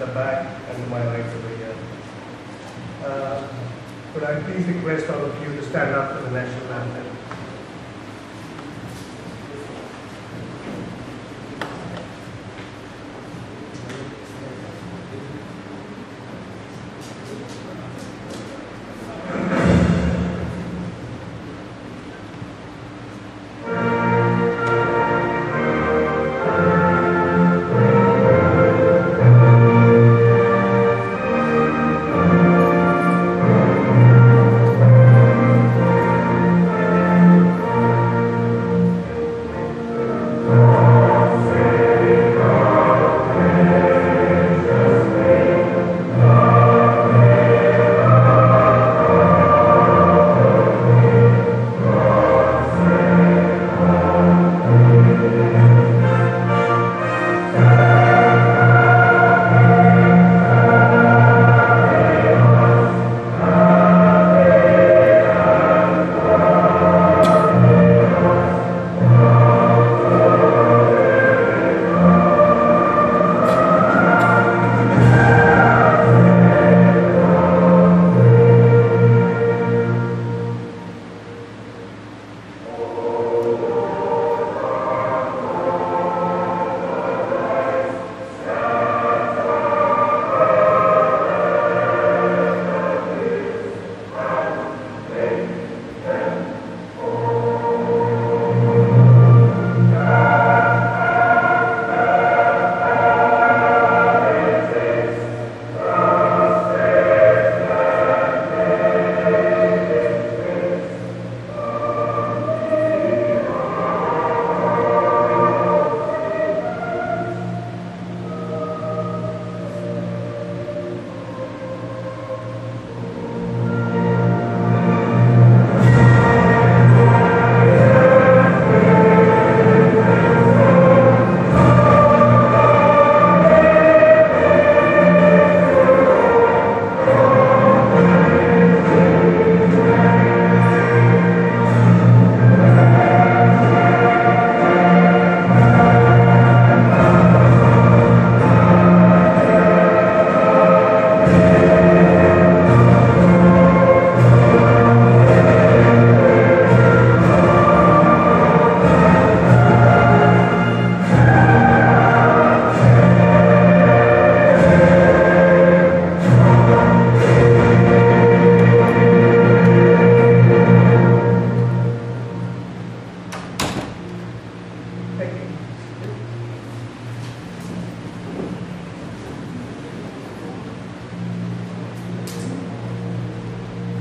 at the back and to my right over here. Could I please request all of you to stand up for the national anthem?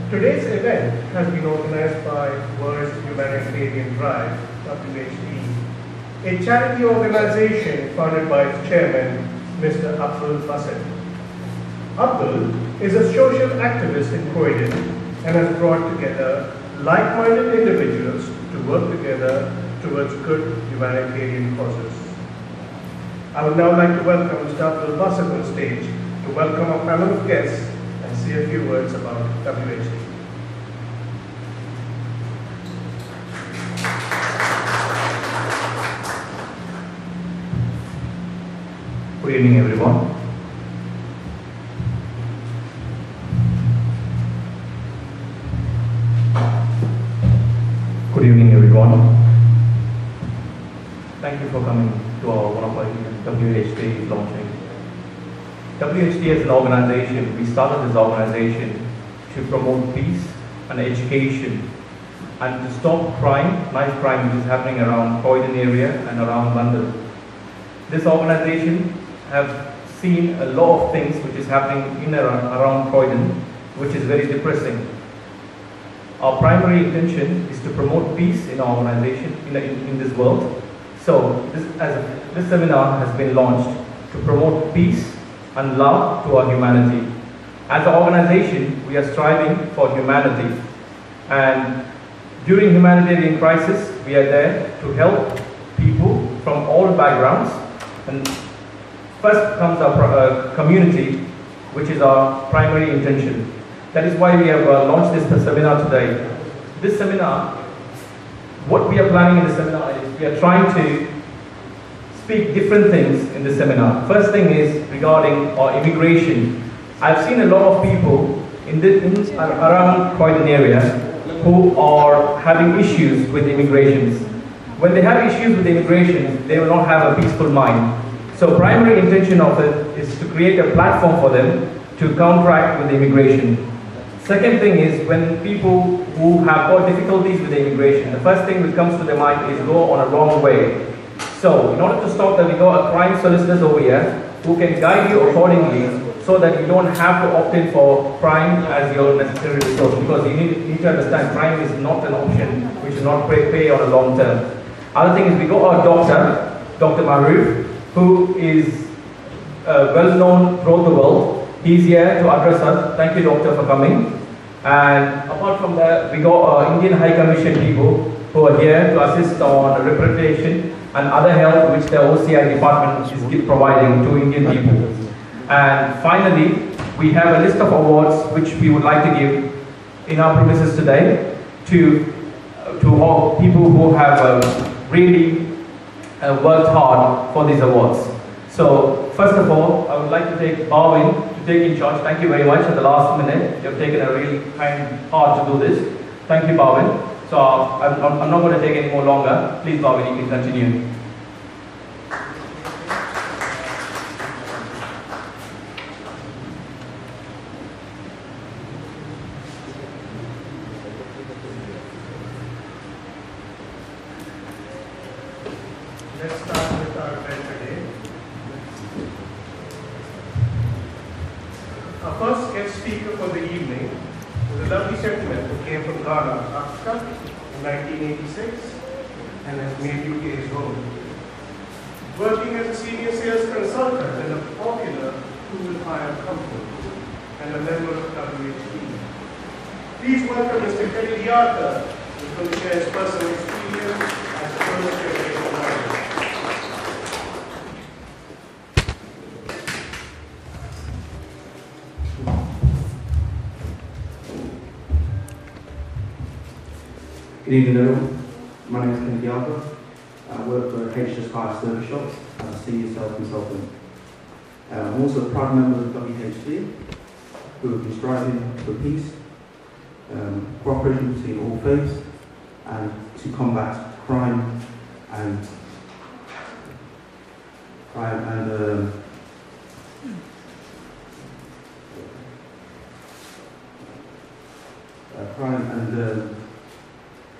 Today's event has been organized by World Humanitarian Drive, WHD, a charity organization founded by its chairman, Mr. Abdul Basit. Abdul is a social activist in Croydon and has brought together like-minded individuals to work together towards good humanitarian causes. I would now like to welcome Mr. Abdul Basit on stage to welcome a panel of guests and say a few words about WHD. Good evening, everyone. Good evening, everyone. Thank you for coming to one of our WHD launching. WHD as an organization, we started this organization to promote peace and education and to stop crime, knife crime, which is happening around Croydon area and around London. This organization have seen a lot of things which is happening in and around Croydon, which is very depressing. Our primary intention is to promote peace in our organization, in this world. So this seminar has been launched to promote peace and love to our humanity. As an organization, we are striving for humanity. And during humanitarian crisis, we are there to help people from all backgrounds. And first comes our community, which is our primary intention. That is why we have launched this seminar today. This seminar, what we are planning in the seminar is we are trying to speak different things in this seminar. First thing is regarding immigration. I've seen a lot of people around Croydon area who are having issues with immigrations. When they have issues with immigration, they will not have a peaceful mind. So primary intention of it is to create a platform for them to counteract with immigration. Second thing is when people who have got difficulties with immigration, the first thing that comes to their mind is go on a wrong way. So in order to stop that, we got a crime solicitors over here who can guide you accordingly so that you don't have to opt in for crime as your necessary resource, because you need to understand crime is not an option which will not pay on a long term. Other thing is we got our doctor, Dr. Maruf, who is well known throughout the world. He's here to address us. Thank you, doctor, for coming. And apart from that, we got our Indian High Commission people who are here to assist on representation and other help which the OCI department is providing to Indian people. And finally, we have a list of awards which we would like to give in our premises today to all people who have really worked hard for these awards. So first of all, I would like to take Barwin to take in charge. Thank you very much at the last minute. You have taken a really kind heart to do this. Thank you, Barwin. So I'm not going to take any more longer. Please, Barwin, you can continue. Let's start with our event today. Our first guest speaker for the evening was a lovely gentleman who came from Ghana, Africa, in 1986 and has made UK his home. Working as a senior sales consultant in a popular tool hire company and a member of WHD. Please welcome Mr. Kelly Diarca, who is going to share his personal experience as a first generation lawyer. Good evening, everyone. My name is Kenny Diarca. I work for HS Fire Service Shops as a senior sales consultant. I'm also a proud member of WHD, who have been striving for peace, cooperation between all faiths, and to combat crime and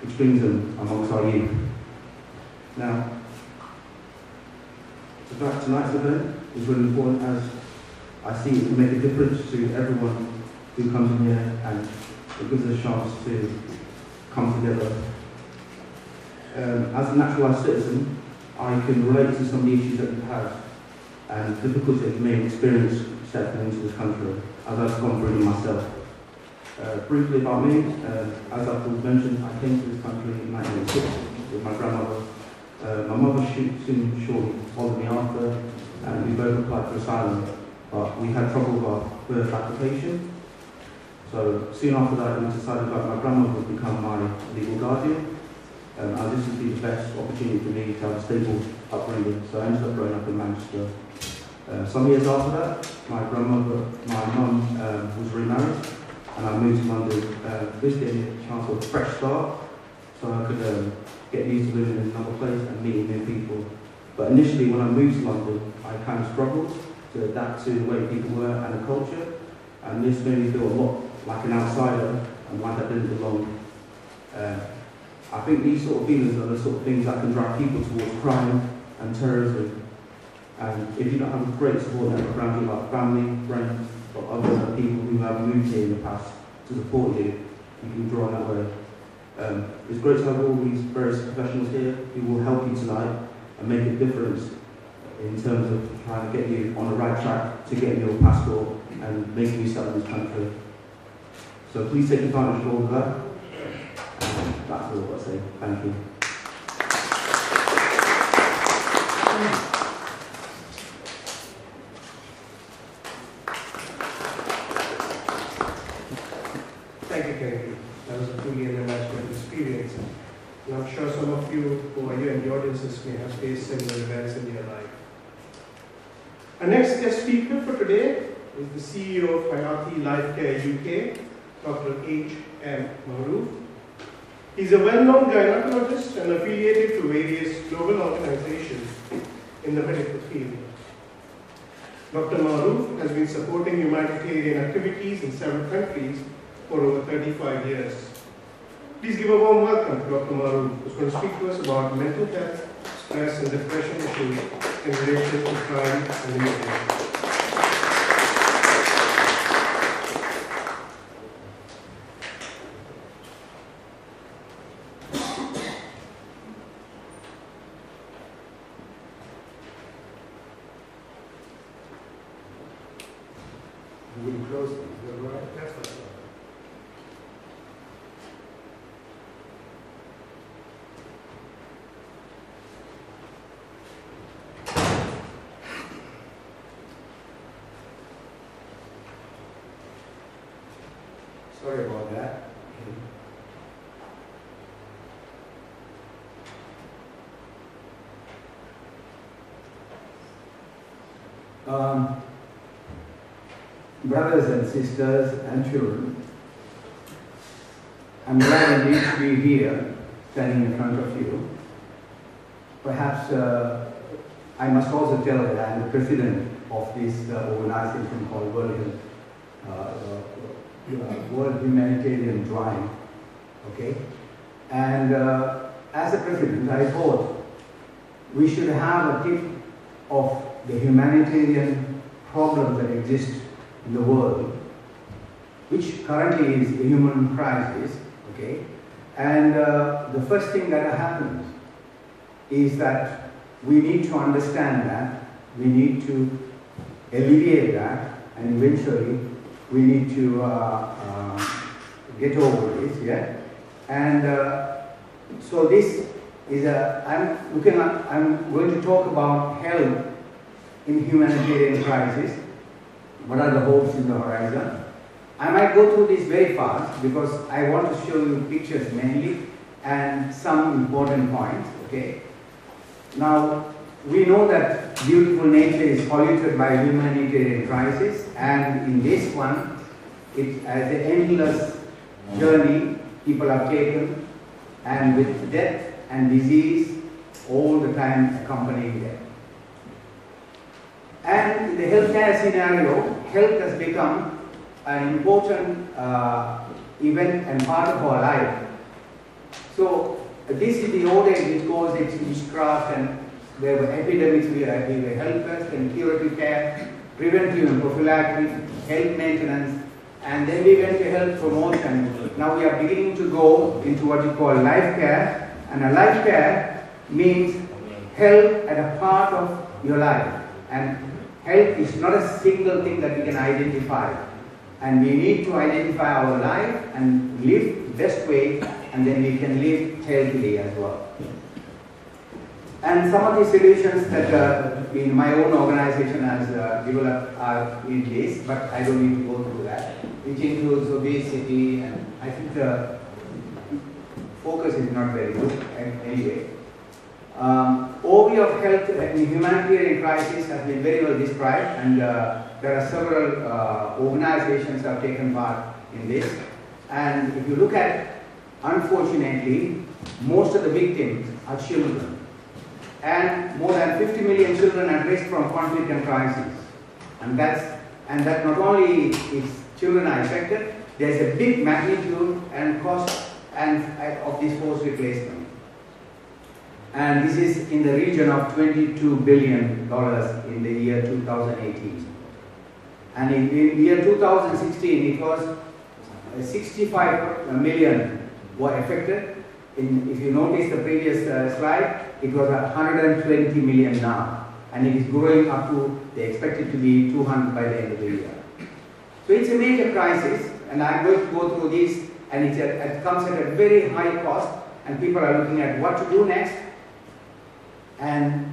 extremism amongst our youth. Now, tonight's event is really important as I see it can make a difference to everyone who comes in here, and it gives us a chance to come together. As a naturalised citizen, I can relate to some of the issues that we've had and difficulties that you may experience stepping into this country, as I've gone through them myself. Briefly about me, as I've mentioned, I came to this country in 1986 with my grandmother. My mother soon shortly followed me after, and we both applied for asylum, but we had trouble with our birth application. So soon after that, we decided that my grandmother would become my legal guardian, and this would be the best opportunity for me to have a stable upbringing. So I ended up growing up in Manchester. Some years after that, my mum was remarried, and I moved to London. This gave me a chance of a fresh start, so I could get used to living in another place and meeting new people. But initially, when I moved to London, I kind of struggled to adapt to the way people were and the culture, and this made me feel a lot like an outsider and like I didn't belong. I think these sort of feelings are the sort of things that can drive people towards crime and terrorism. And if you don't have a great support network around you, like family, friends, or other people who have moved here in the past to support you, you can draw on that way. It's great to have all these various professionals here who will help you tonight and make a difference in terms of trying to get you on the right track to getting your passport and making you settle in this country. So please take advantage of all of that. And that's all I've got to say. Thank you. Thank you, Kennedy. That was a truly an immersive experience. And I'm sure some of you who are here in the audiences may have faced similar events in your life. Our next guest speaker for today is the CEO of Hayati Life Care UK, Dr. H.M. Maroof. He's a well-known gynecologist and affiliated to various global organizations in the medical field. Dr. Maroof has been supporting humanitarian activities in several countries for over 35 years. Please give a warm welcome to Dr. Maroof, who's going to speak to us about mental health, stress and depression issues in relation to crime and immigration. Sorry about that. Brothers and sisters and children, I'm glad indeed to be here, standing in front of you. Perhaps I must also tell that I'm the president of this organization called World Humanitarian Drive, okay? And as a president, I thought we should have a tip of the humanitarian problems that exist in the world, which currently is a human crisis, okay? And the first thing that happens is that we need to understand that, we need to alleviate that, and eventually we need to get over this, yeah? And so this is I'm going to talk about health in humanitarian crisis. What are the hopes in the horizon? I might go through this very fast because I want to show you pictures mainly and some important points, okay? Now, we know that beautiful nature is polluted by humanitarian crisis, and in this one, it's as an endless journey people have taken, and with death and disease all the time accompanying them. And in the healthcare scenario, health has become an important event and part of our life. So this is the old age which goes into witchcraft, and there were epidemics, we were health first and curative care, preventive and prophylactic, health maintenance, and then we went to health promotion. Now we are beginning to go into what you call life care, and a life care means health at a part of your life. And health is not a single thing that we can identify. And we need to identify our life and live the best way, and then we can live healthily as well. And some of the solutions that in my own organization has developed are in this, but I don't need to go through that, which includes obesity, and I think the focus is not very good anyway. Overview of health in humanitarian crisis has been very well described, and there are several organizations that have taken part in this. And if you look at, unfortunately, most of the victims are children. And more than 50 million children at risk from conflict and crisis. And that not only is children are affected, there's a big magnitude and cost of this forced replacement. And this is in the region of $22 billion in the year 2018. And in the year 2016, it was 65 million were affected. If you notice the previous slide, it was 120 million now. And it is growing up to, they expect it to be 200 by the end of the year. So it's a major crisis, and I'm going to go through this, and it comes at a very high cost, and people are looking at what to do next. And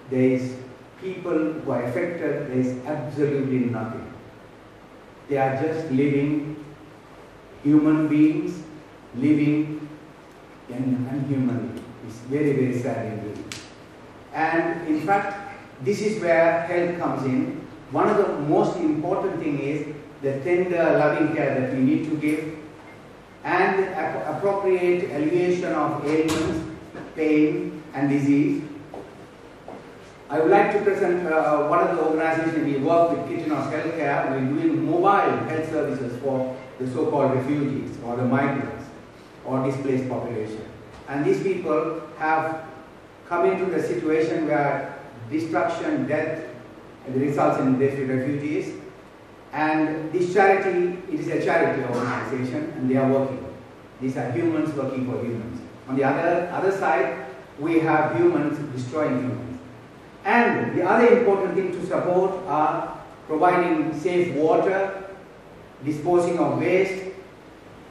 there is people who are affected, there is absolutely nothing. They are just living, human beings living inhumanly. It's very, very sad indeed. And in fact, this is where health comes in. One of the most important thing is the tender, loving care that we need to give, and appropriate alleviation of ailments, pain, and disease. I would like to present one of the organizations we work with, Kitchener's Healthcare. We're doing mobile health services for the so-called refugees or the migrants or displaced population. And these people have come into the situation where destruction, death results in death to refugees. And this charity, it is a charity organization, and they are working. These are humans working for humans. On the other side, we have humans destroying humans. And the other important thing to support are providing safe water, disposing of waste,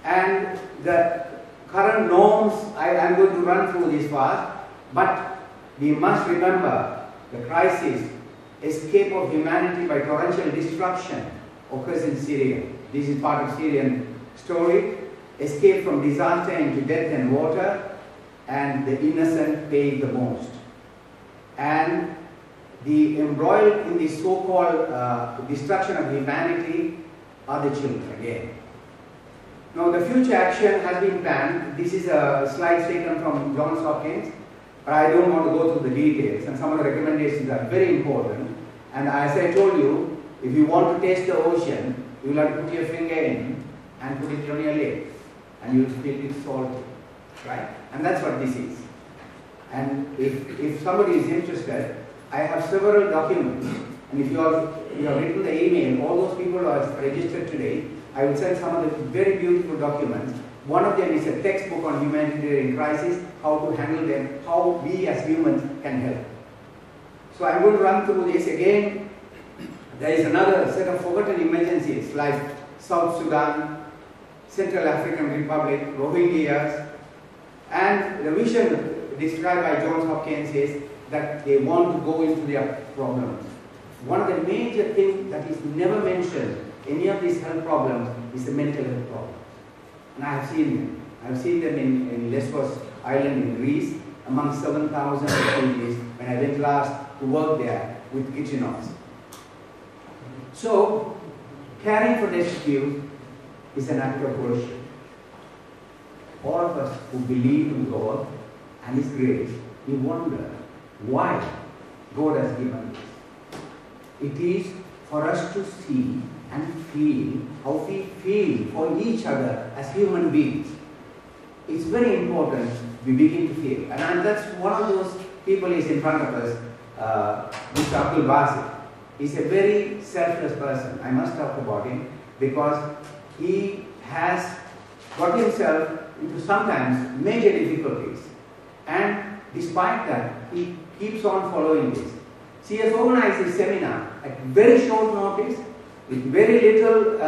and the current norms. I'm going to run through this fast, but we must remember the crisis, escape of humanity by torrential destruction occurs in Syria. This is part of Syrian story. Escape from disaster into death and water, and the innocent pay the most. And the embroiled in this so-called destruction of humanity are the children again. Now the future action has been planned. This is a slide taken from Johns Hopkins, but I don't want to go through the details, and some of the recommendations are very important. And as I told you, if you want to taste the ocean, you will have to put your finger in and put it on your lip, and you will feel it salty, right? And that's what this is. And if somebody is interested, I have several documents, and if you have written the email, all those people who are registered today, I will send some of the very beautiful documents. One of them is a textbook on humanitarian crisis, how to handle them, how we as humans can help. So I'm going to run through this again. There is another set of forgotten emergencies like South Sudan, Central African Republic, Rohingyas, and the vision described by Johns Hopkins is that they want to go into their problems. One of the major things that is never mentioned, any of these health problems, is the mental health problems. And I have seen them. I have seen them in Lesbos Island in Greece, among 7,000 refugees, when I went last to work there with Kitchener's. So, caring for rescue is an act of worship. All of us who believe in God and His grace, we wonder why God has given this. It is for us to see and feel how we feel for each other as human beings. It's very important we begin to feel. And that's one of those people is in front of us, Mr. Abdul Basit. He's a very selfless person. I must talk about him because he has got himself into sometimes major difficulties. And despite that, he keeps on following this. He has organized a seminar at very short notice with very little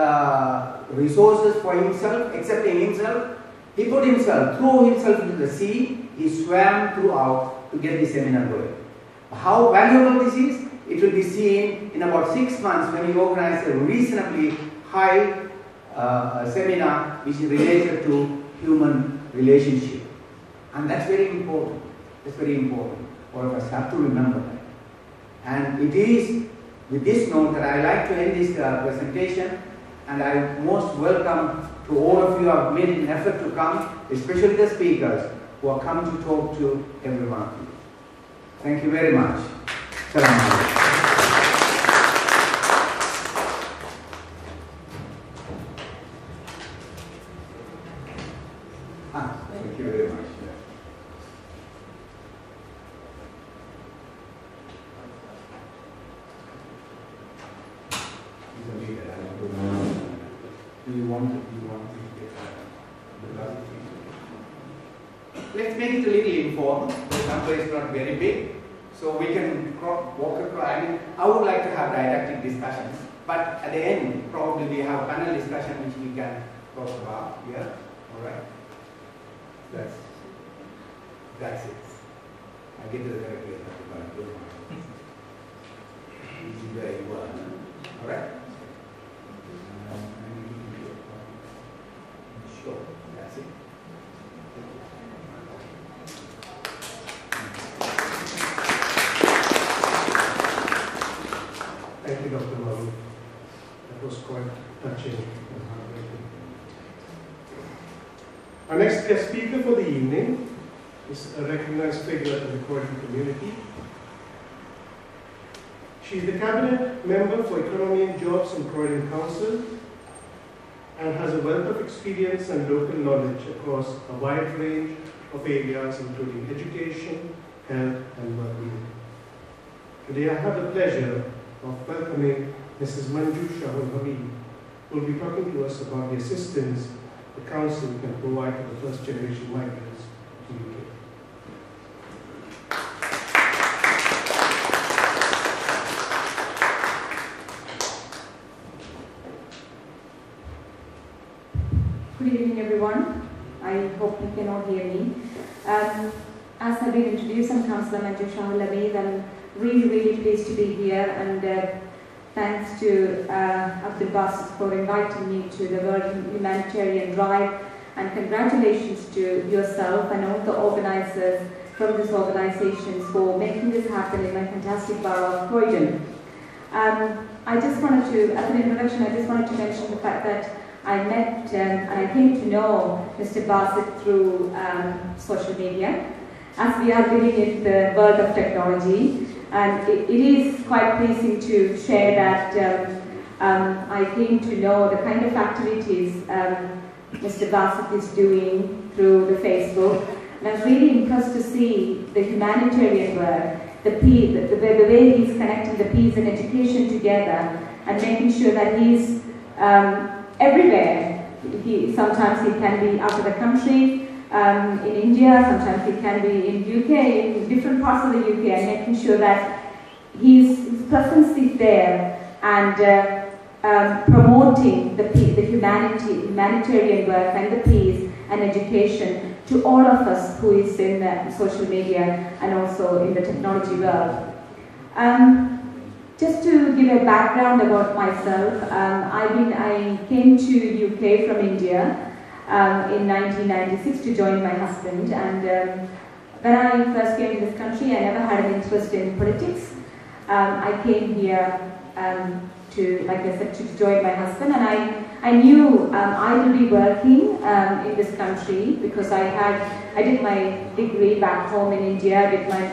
resources for himself, excepting himself. He put himself, threw himself into the sea, he swam throughout to get the seminar going. How valuable this is, it will be seen in about 6 months when he organized a reasonably high seminar which is related to human relationship. And that's very important. That's very important. All of us have to remember that. And it is with this note that I like to end this presentation, and I most welcome to all of you who have made an effort to come, especially the speakers who are coming to talk to everyone of you. Thank you very much. Salam alaikum. Thank you very much. Do you want to get the last thing? Let's make it a little informal. The number is not very big, so we can walk across. I mean, I would like to have didactic discussions, but at the end, probably we have a panel discussion which we can talk about. Yeah, all right. That's it. I get to the correct place. This is where you are. All right. Sure, that's it. was quite touching and heartbreaking. Our next guest speaker for the evening is a recognized figure in the Croatian community. She is the cabinet member for economy and jobs in Croatian Council and has a wealth of experience and local knowledge across a wide range of areas including education, health and well-being. Today I have the pleasure of welcoming Mrs. Manju Shahul Hamid, who will be talking to us about the assistance the Council can provide to the first generation migrants to the UK. Good evening, everyone. I hope you can all hear me. As I've been introduced, I'm Councillor Manju Shahul Hamid. I'm really pleased to be here, and thanks to Abdul Basit for inviting me to the World Humanitarian Drive, and congratulations to yourself and all the organisers from these organisations for making this happen in my fantastic borough of Croydon. I just wanted to, as an introduction, I just wanted to mention the fact that I met and I came to know Mr. Basit through social media, as we are living in the world of technology, and it is quite pleasing to share that I came to know the kind of activities Mr. Basit is doing through the Facebook, and I was really impressed to see the humanitarian work, the way he's connecting the peace and education together, and making sure that he's everywhere. Sometimes he can be out of the country, in India, sometimes he can be in UK, in different parts of the UK, and making sure that his presence is there and promoting the humanitarian work and the peace and education to all of us who is in social media and also in the technology world. Just to give a background about myself, I came to UK from India in 1996 to join my husband, and when I first came to this country, I never had an interest in politics. I came here to, like I said, to join my husband, and I knew I would be working in this country because I did my degree back home in India. I did my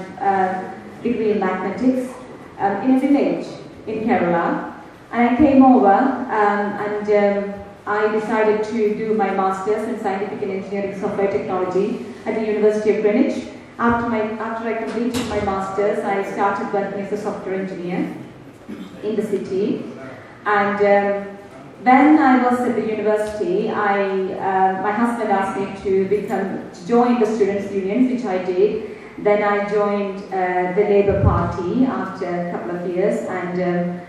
degree in mathematics in a village in Kerala, and I came over and I decided to do my master's in scientific and engineering software technology at the University of Greenwich. After I completed my master's, I started working as a software engineer in the city, and when I was at the university, my husband asked me to join the students' unions, which I did. Then I joined the Labour Party after a couple of years, and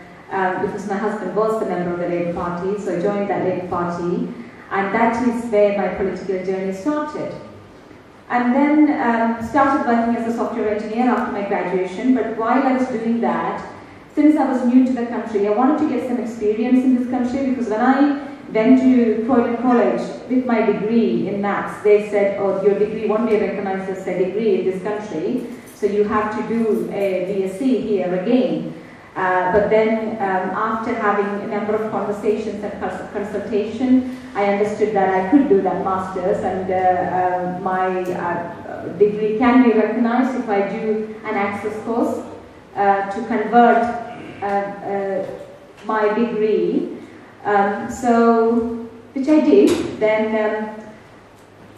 because my husband was the member of the Labour Party, so I joined that Labour Party, and that is where my political journey started. And then started working as a software engineer after my graduation, but while I was doing that, since I was new to the country, I wanted to get some experience in this country, because when I went to Croydon College with my degree in maths, they said, oh, your degree won't be recognized as a degree in this country, so you have to do a BSc here again. But then after having a number of conversations and consultation, I understood that I could do that master's, and my degree can be recognized if I do an access course to convert my degree. Which I did. Then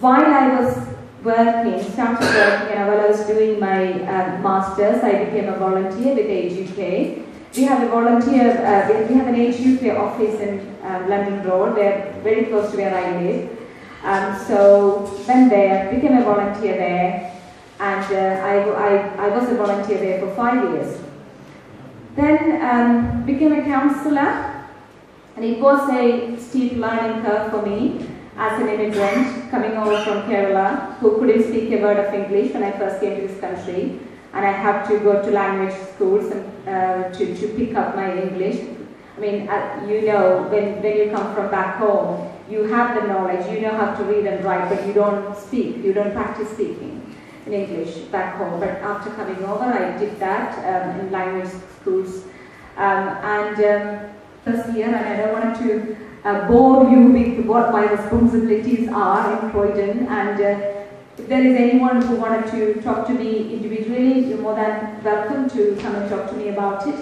while I was started working, and while I was doing my master's, I became a volunteer with Age UK. We have we have an Age UK office in London Road. They're very close to where I live. So went there, became a volunteer there, and I was a volunteer there for 5 years. Then became a counsellor. And it was a steep learning curve for me as an immigrant coming over from Kerala who couldn't speak a word of English when I first came to this country. And I had to go to language schools and to pick up my English. I mean, you know, when you come from back home, you have the knowledge, you know how to read and write, but you don't speak, you don't practice speaking in English back home. But after coming over, I did that in language schools. first year, and I don't want to bore you with what my responsibilities are in Croydon. And if there is anyone who wanted to talk to me individually, you're more than welcome to come and talk to me about it.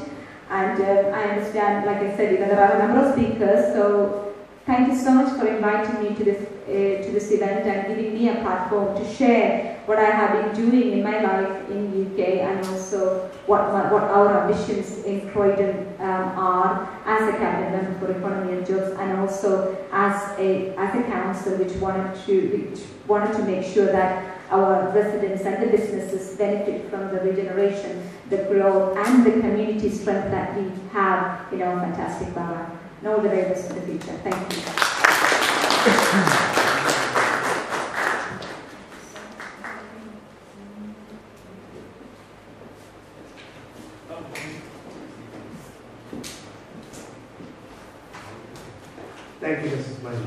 And I understand, like I said, there are a number of speakers, so thank you so much for inviting me to this event and giving me a platform to share what I have been doing in my life in UK, and also what our ambitions in Croydon are as a cabinet member for economy and jobs, and also as a council which wanted to make sure that our residents and the businesses benefit from the regeneration, the growth, and the community strength that we have in our fantastic borough. And all the very best for the future. Thank you. Thank you, Mrs. Mani.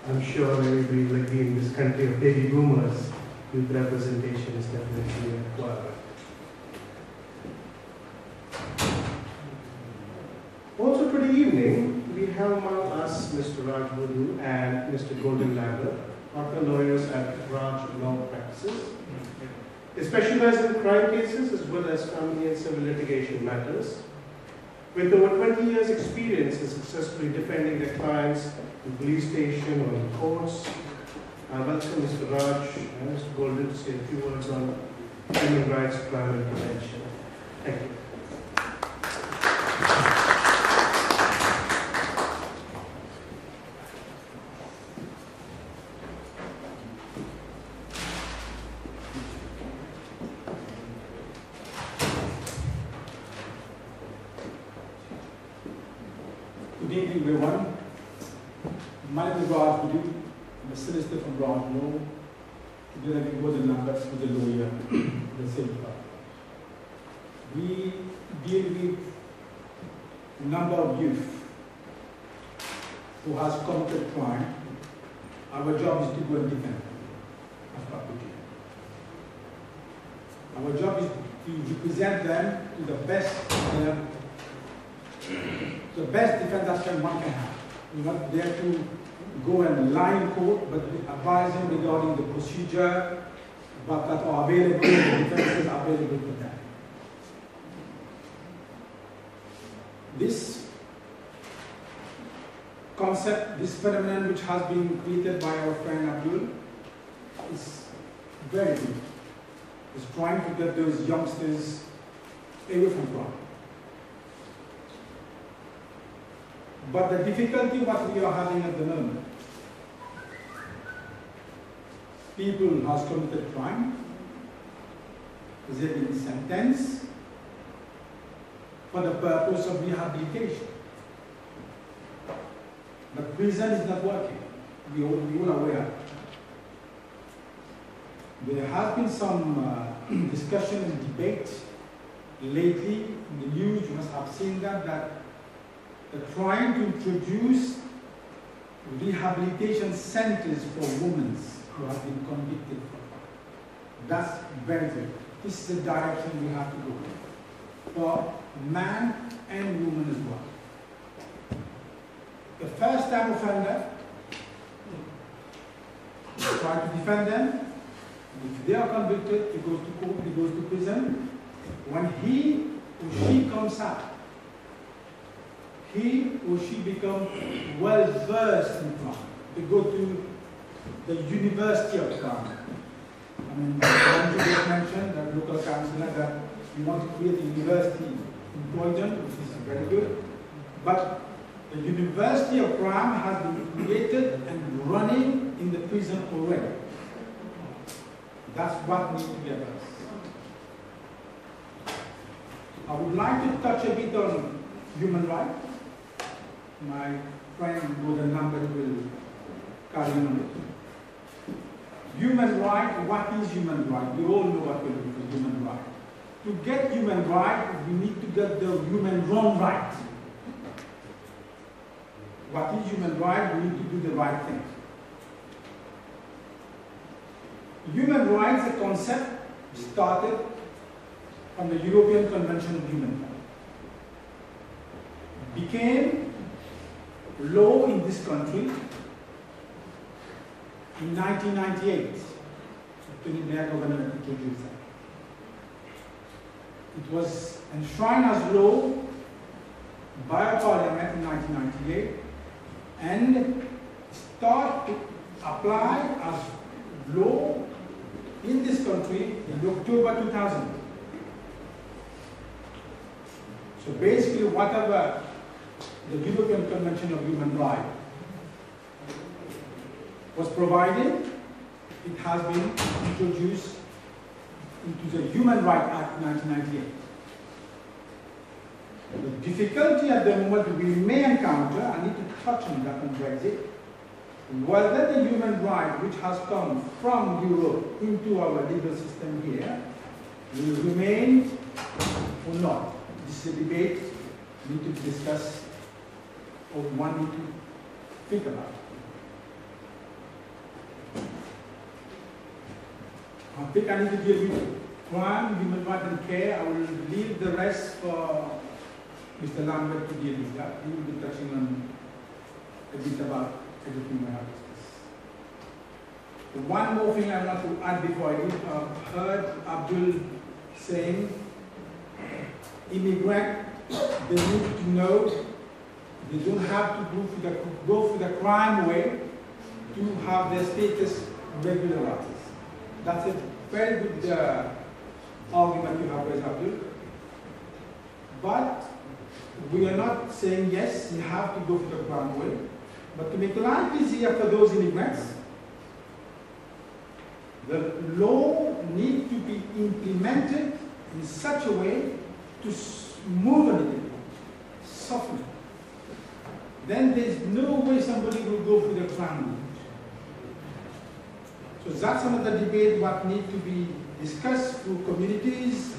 I'm sure everybody will agree in this country of baby boomers, youth representation is definitely required. Also today evening, we have among us Mr. Raj Voodoo and Mr. Golden Lambert, partner lawyers at Raj Law Practices. They specialize in crime cases as well as family and civil litigation matters. With over 20 years experience in successfully defending their clients in police station or in courts, I welcome Mr. Raj and Mr. Golden to say a few words on human rights, crime and prevention. Thank you. Good evening, everyone. My name is Raj Voodoo. I'm a solicitor from Raj Law. Together we go the numbers with the lawyer, the same firm. We deal with a number of youth who has committed crime. Our job is to go and defend them as public. Our job is to represent them to the best defense that one can have. We're not there to go and lie in court, but we advise them regarding the procedure that are available, the defenses are available to them. This concept, this phenomenon which has been created by our friend Abdul is very good. It's trying to get those youngsters away from crime. But the difficulty what we are having at the moment, people has committed crime, they have been sentenced for the purpose of rehabilitation. But prison is not working. We all aware. There has been some discussion and debate lately in the news. You must have seen that they're trying to introduce rehabilitation centers for women who have been convicted for crime. That's very good. This is the direction we have to go for man and woman as well. The first time offender, we try to defend them. If they are convicted, he goes to court, he goes to prison. When he or she comes out, he or she becomes well versed in crime. They go to the University of Crime. I mean, you just mentioned that local councillor that we want to create a university in Croydon, which is very good. But the University of Crime has been created and running in the prison already. That's what needs to get us. I would like to touch a bit on human rights. My friend Golden Lambert will carry on it. Human right, what is human right? We all know what we're looking for human right. To get human right, we need to get the human wrong right. What is human right? We need to do the right thing. Human rights, a concept started from the European Convention of Human Rights. Became law in this country in 1998. The Blair government introduced that. It was enshrined as law by a parliament in 1998 and start to apply as law in this country in October 2000. So basically whatever the European Convention of Human Rights was provided, it has been introduced into the Human Rights Act 1998. The difficulty at the moment we may encounter, I need to touch on that on Brexit, whether the human right which has come from Europe into our legal system here will remain or not. This is a debate we need to discuss or one need to think about. I think I need to deal with crime, human rights and care. I will leave the rest for Mr. Lambert to deal with that. He will be touching on a bit about everything we have discussed. One more thing I want to add before I leave. I've heard Abdul saying, immigrants, they need to know they don't have to go through the crime way to have their status regularized. That's a very good argument you have raised, Abdul. But we are not saying yes, you have to go through the crime way. But to make life easier for those immigrants, the law needs to be implemented in such a way to smooth a little bit, soften it. Then there's no way somebody will go through the crime route. So that's another debate what needs to be discussed through communities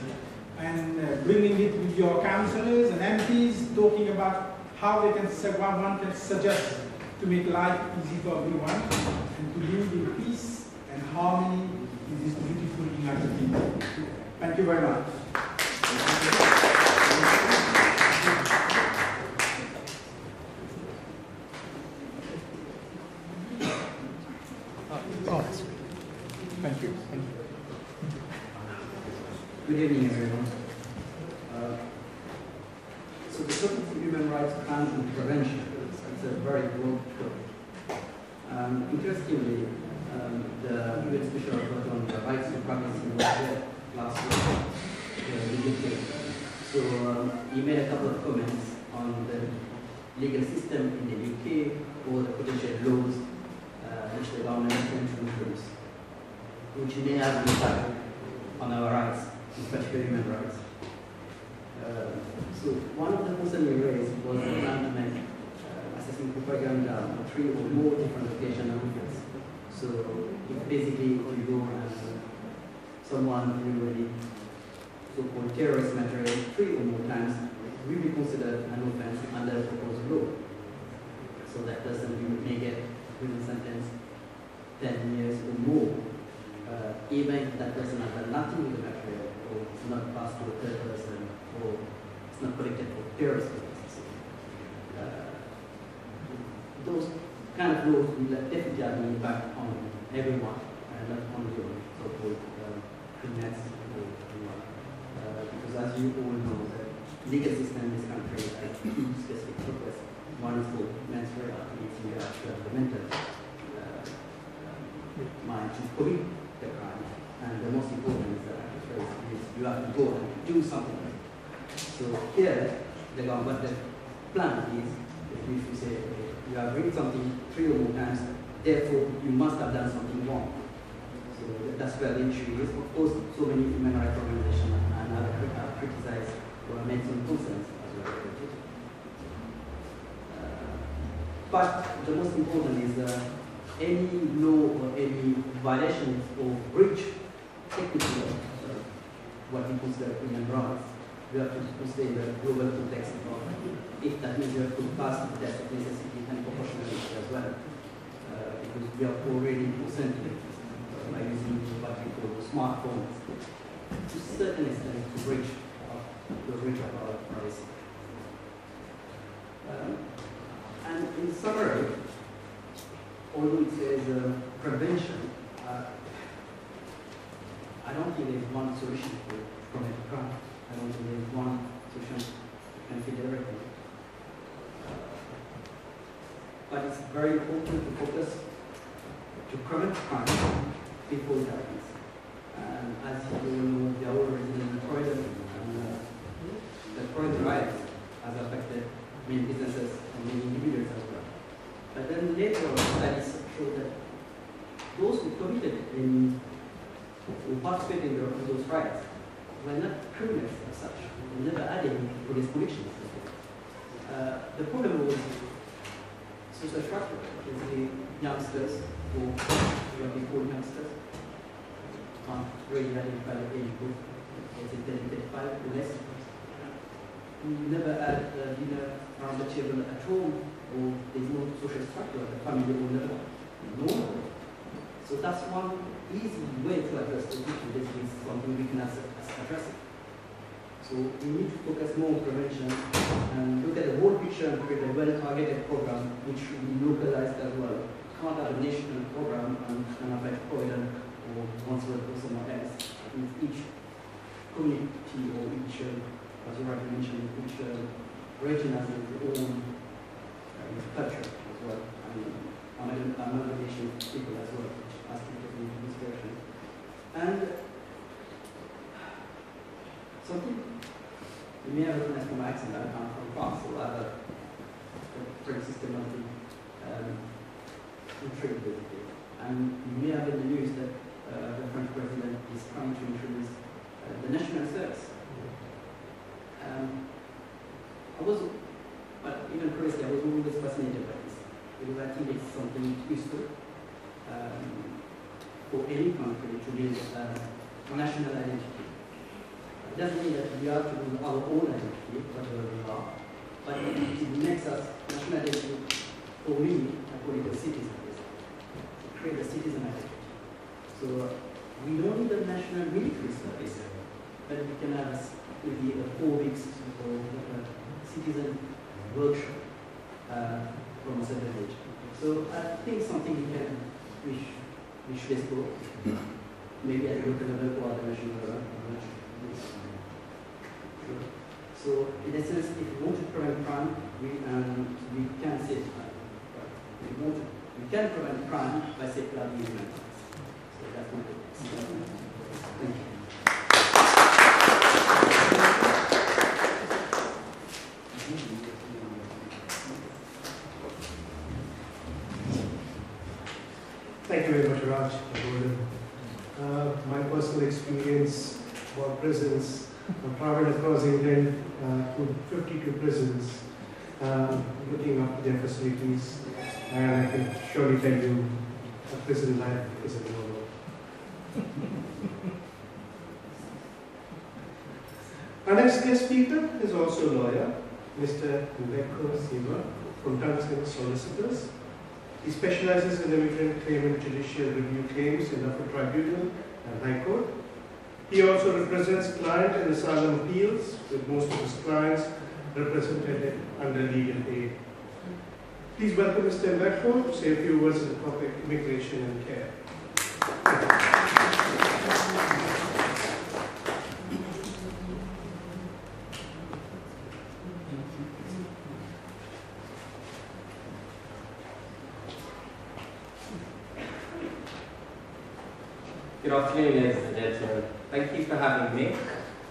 and bringing it with your councillors and MPs, talking about how they can, one can suggest to make life easy for everyone and to live in peace and harmony in this beautiful United Kingdom. Thank you very much. Thank you. Good evening, everyone. So the topic of human rights crime and prevention is a very broad topic. Interestingly, the UN Special Report on the Rights to Privacy was there last week in the UK. So he made a couple of comments on the legal system in the UK or the potential laws which the government is going to introduce, which may have an impact on our rights, in particular human rights. So one of the concerns we raised was the plan to make assessing propaganda on 3 or more different locations and methods. So if basically you go and someone really so-called terrorist material 3 or more times, it will be considered an offense under the proposed law. So that person may get prison sentence 10 years or more, even if that person has done nothing with the material, or it's not passed to a third person, or it's not collected for terrorist purposes. Those kind of laws will definitely have an impact on everyone, and not only on so-called criminals or anyone. Because as you all know, the legal system in this country has 2 specific purposes. One is for men's right, you have to have the mental mind to commit the crime, and the most important is that you have to go and do something. So here, the government, the plan is, if you say, okay, you have read something 3 or more times, therefore you must have done something wrong. So that's where the issue is. Of course, so many human rights organizations and other have criticized or made some concerns as well. But the most important is any law or any violation or breach, technically, what we consider human rights, we have to consider the global context of if that means we have to pass the test of necessity and proportionality as well. Because we are already consenting by using what we call smartphones to a certain extent to breach of our privacy. And in summary, although it says prevention, I don't think there's one solution to prevent crime. I don't think there's one solution that can fit everything. But it's very important to focus to prevent crime before it happens. And as you know, the our resident corridor and the corridor riots has affected many businesses and many individuals as well. But then later on, studies show that those who participated in those riots were not criminals as such. They never had any police convictions. The problem was social structure, basically youngsters who what we call youngsters can't really identify the age group, it's 35 or less. We never had dinner around the table at home, or there's no social structure at the family or level. No. So that's one easy way to address the issue. This is something we can address it. So we need to focus more on prevention and look at the whole picture and create a well-targeted program which will be localized as well. Can't have a national program and affect Croydon or Wandsworth or somewhere else. Each community or each, as you rightly mentioned, each region has its own culture as well. And amalgamation of people as well, which has to be in this direction. And something you may have recognized from my accent, I come from France, so I have a pretty systematic intrigue basically. And you may have in the news that the French president is trying to introduce the national service. I was, but even previously, I was always fascinated by this, because I think it's something useful for any country to build a national identity. It doesn't mean that we have to build our own identity, whatever we are, but it makes us national identity. For me, I call it a citizen. To create a citizen identity. So we don't need a national military service, but we can have maybe 4 weeks or citizen workshop from a certain age. So I think something we should explore. Maybe at the local level or at the national level. So in essence, if we want to prevent crime, we can save crime. We can prevent crime by safeguarding human rights. So that's my point. Thank you. Thank you very much, Raj. My personal experience about prisons, I've traveled across England to 52 prisons, looking up their facilities, and I can surely tell you a prison life is a normal. Our next guest speaker is also a lawyer, Mr. Mbeko Siva from Tungsten Solicitors. He specializes in immigrant claim and judicial review claims in Upper Tribunal and High Court. He also represents client and asylum appeals, with most of his clients represented under legal aid. Please welcome Mr. Mbeko to say a few words on the topic immigration and care. Good afternoon, ladies and gentlemen. Thank you for having me.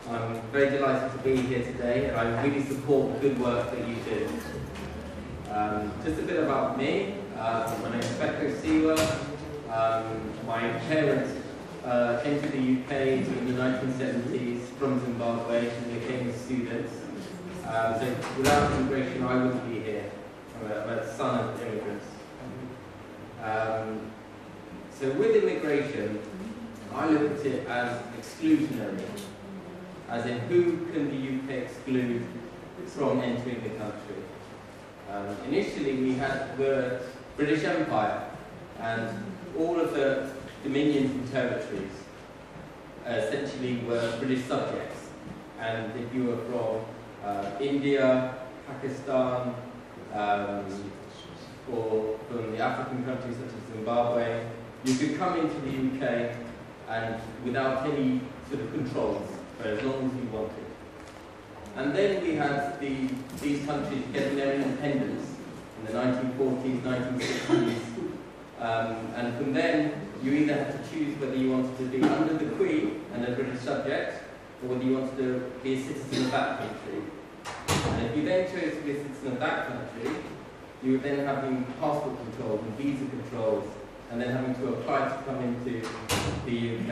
I'm very delighted to be here today, and I really support the good work that you do. Just a bit about me. My name is Mbeko Siwa. My parents came to the UK in the 1970s from Zimbabwe and became students. So without immigration, I wouldn't be here. I'm a son of immigrants. So with immigration, I look at it as exclusionary, as in who can the UK exclude from entering the country. Initially we had the British Empire, and all of the dominions and territories essentially were British subjects. And if you were from India, Pakistan, or from the African countries such as Zimbabwe, you could come into the UK and without any sort of controls for as long as you wanted. And then we had these countries getting their independence in the 1940s, 1960s, and from then you either had to choose whether you wanted to be under the Queen and a British subject, or whether you wanted to be a citizen of that country. And if you then chose to be a citizen of that country, you would then having passport controls and visa controls, and then having to apply to come into the UK.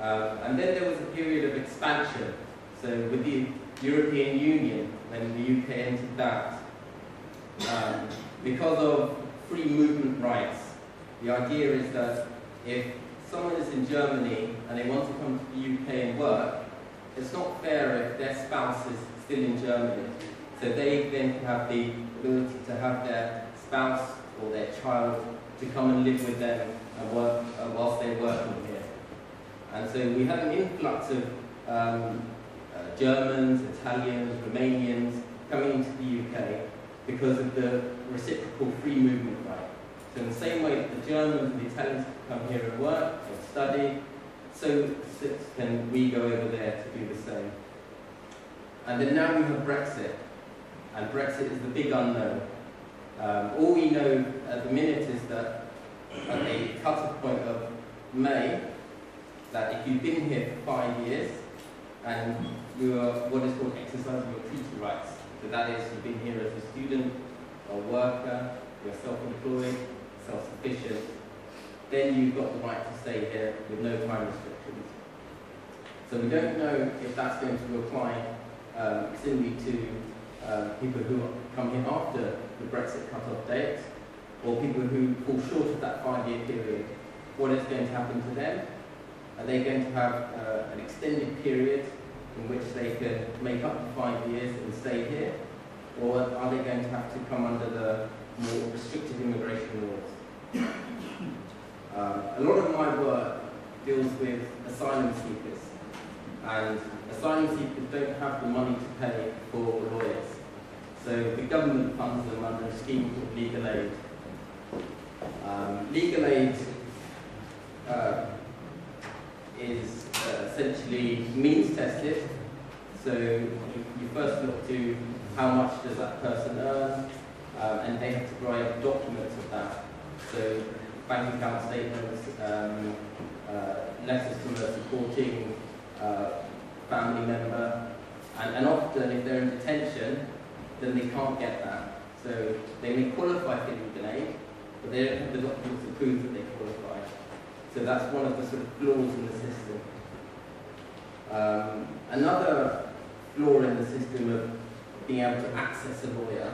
And then there was a period of expansion. So with the European Union, when the UK entered that, because of free movement rights, the idea is that if someone is in Germany and they want to come to the UK and work, it's not fair if their spouse is still in Germany. So they then have the ability to have their spouse or their child to come and live with them and work whilst they're working here. And so we had an influx of Germans, Italians, Romanians coming into the UK because of the reciprocal free movement right. So in the same way that the Germans and the Italians can come here and work and study, so can we go over there to do the same. And then now we have Brexit, and Brexit is the big unknown. All we know at the minute is that at the cut-off point of May, that if you've been here for 5 years and you are what is called exercising your treaty rights, so that is you've been here as a student or worker, you're self-employed, self-sufficient, then you've got the right to stay here with no time restrictions. So we don't know if that's going to apply similarly to people who come here after the Brexit cut-off date, or people who fall short of that 5-year period. What is going to happen to them? Are they going to have an extended period in which they can make up to 5 years and stay here? Or are they going to have to come under the more restrictive immigration laws? A lot of my work deals with asylum seekers, and asylum seekers don't have the money to pay for lawyers. So the government funds them under a scheme called legal aid. Legal aid is essentially means tested. So you first look to how much does that person earn, and they have to provide documents of that. So bank account statements, letters from a supporting family member, and often if they're in detention, then they can't get that. So they may qualify for legal aid, but they don't have the documents to prove that they qualify. So that's one of the sort of flaws in the system. Another flaw in the system of being able to access a lawyer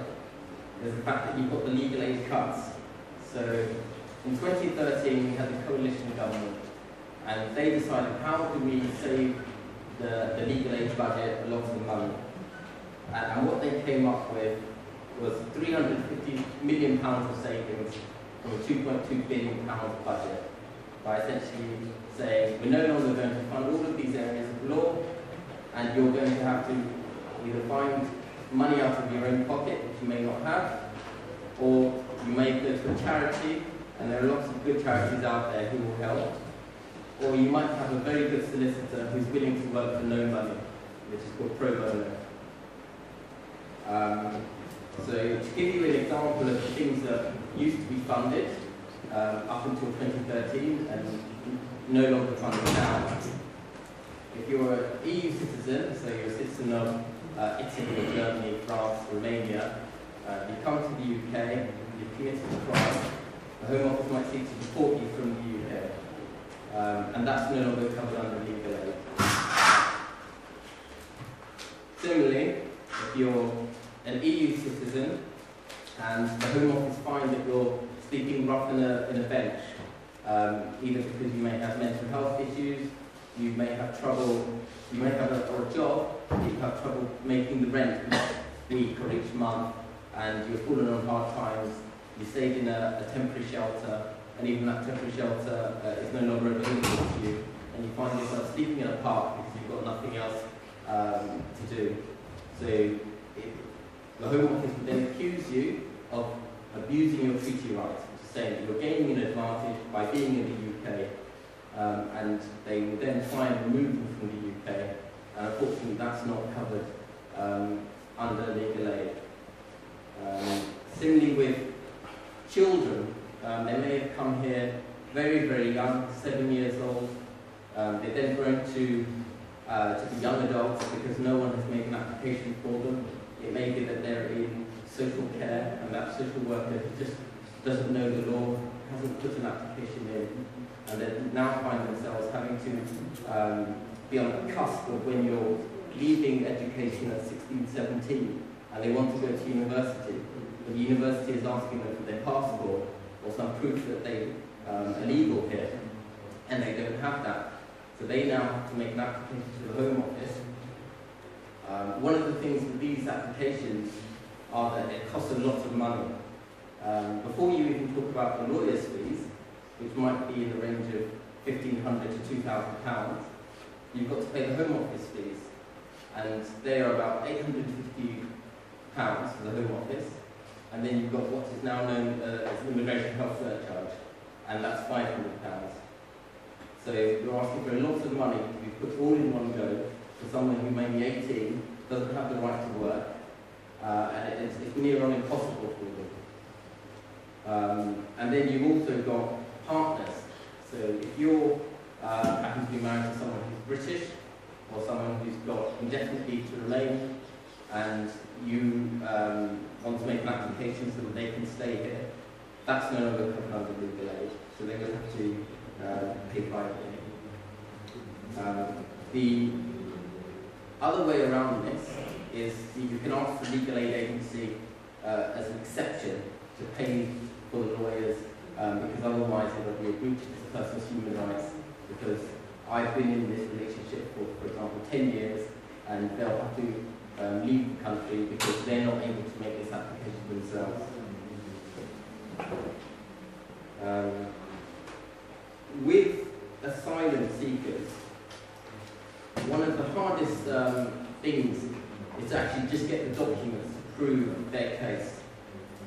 is the fact that you've got the legal aid cuts. So in 2013 we had the coalition government, and they decided how do we save the legal aid budget a lot of money. And what they came up with was £350 million of savings from a £2.2 billion budget, by essentially saying we're no longer going to fund all of these areas of law, and you're going to have to either find money out of your own pocket, which you may not have, or you may go to a charity, and there are lots of good charities out there who will help, or you might have a very good solicitor who's willing to work for no money, which is called pro bono. So to give you an example of the things that used to be funded up until 2013 and no longer funded now. If you're an EU citizen, so you're a citizen of Italy, Germany, France, Romania, you come to the UK, you've committed a crime, the Home Office might seek to deport you from the UK, and that's no longer covered under legal aid. Similarly, if you're an EU citizen and the Home Office find that you're sleeping rough in a bench, either because you may have mental health issues, you may have trouble, you may have a job, you have trouble making the rent each week or each month, and you're falling on hard times, you stayed in a temporary shelter, and even that temporary shelter is no longer available to you, and you find yourself sleeping in a park because you've got nothing else to do. So the Home Office would then accuse you of abusing your treaty rights, which is saying that you're gaining an advantage by being in the UK, and they will then try and remove them from the UK, and unfortunately that's not covered under legal aid. Similarly with children, they may have come here very, very young, 7 years old. They've then grown to be young adults because no one has made an application for them. It may be that they're in social care and that social worker just doesn't know the law, hasn't put an application in, and they now find themselves having to be on the cusp of when you're leaving education at 16, 17, and they want to go to university. But the university is asking them for their passport or some proof that they are legal here, and they don't have that. So they now have to make an application to the Home Office. One of the things with these applications are that it costs a lot of money. Before you even talk about the lawyer's fees, which might be in the range of £1,500 to £2,000, you've got to pay the Home Office fees. And they are about £850 for the Home Office. And then you've got what is now known as the Immigration Health Surcharge, and that's £500. So you're asking for a lot of money to be put all in one go for someone who may be 18, doesn't have the right to work, and it's near on impossible for them. And then you've also got partners. So if you're happen to be married to someone who's British, or someone who's got indefinite leave to remain, and you want to make an application so that they can stay here, that's no longer covered under legal aid, so they will have to pay privately. The other way around this is you can ask the legal aid agency as an exception to pay for the lawyers, because otherwise it will be a breach of the person's human rights, because I've been in this relationship for example, 10 years, and they'll have to leave the country because they're not able to make this application themselves. With asylum seekers, one of the hardest things is to actually just get the documents to prove their case,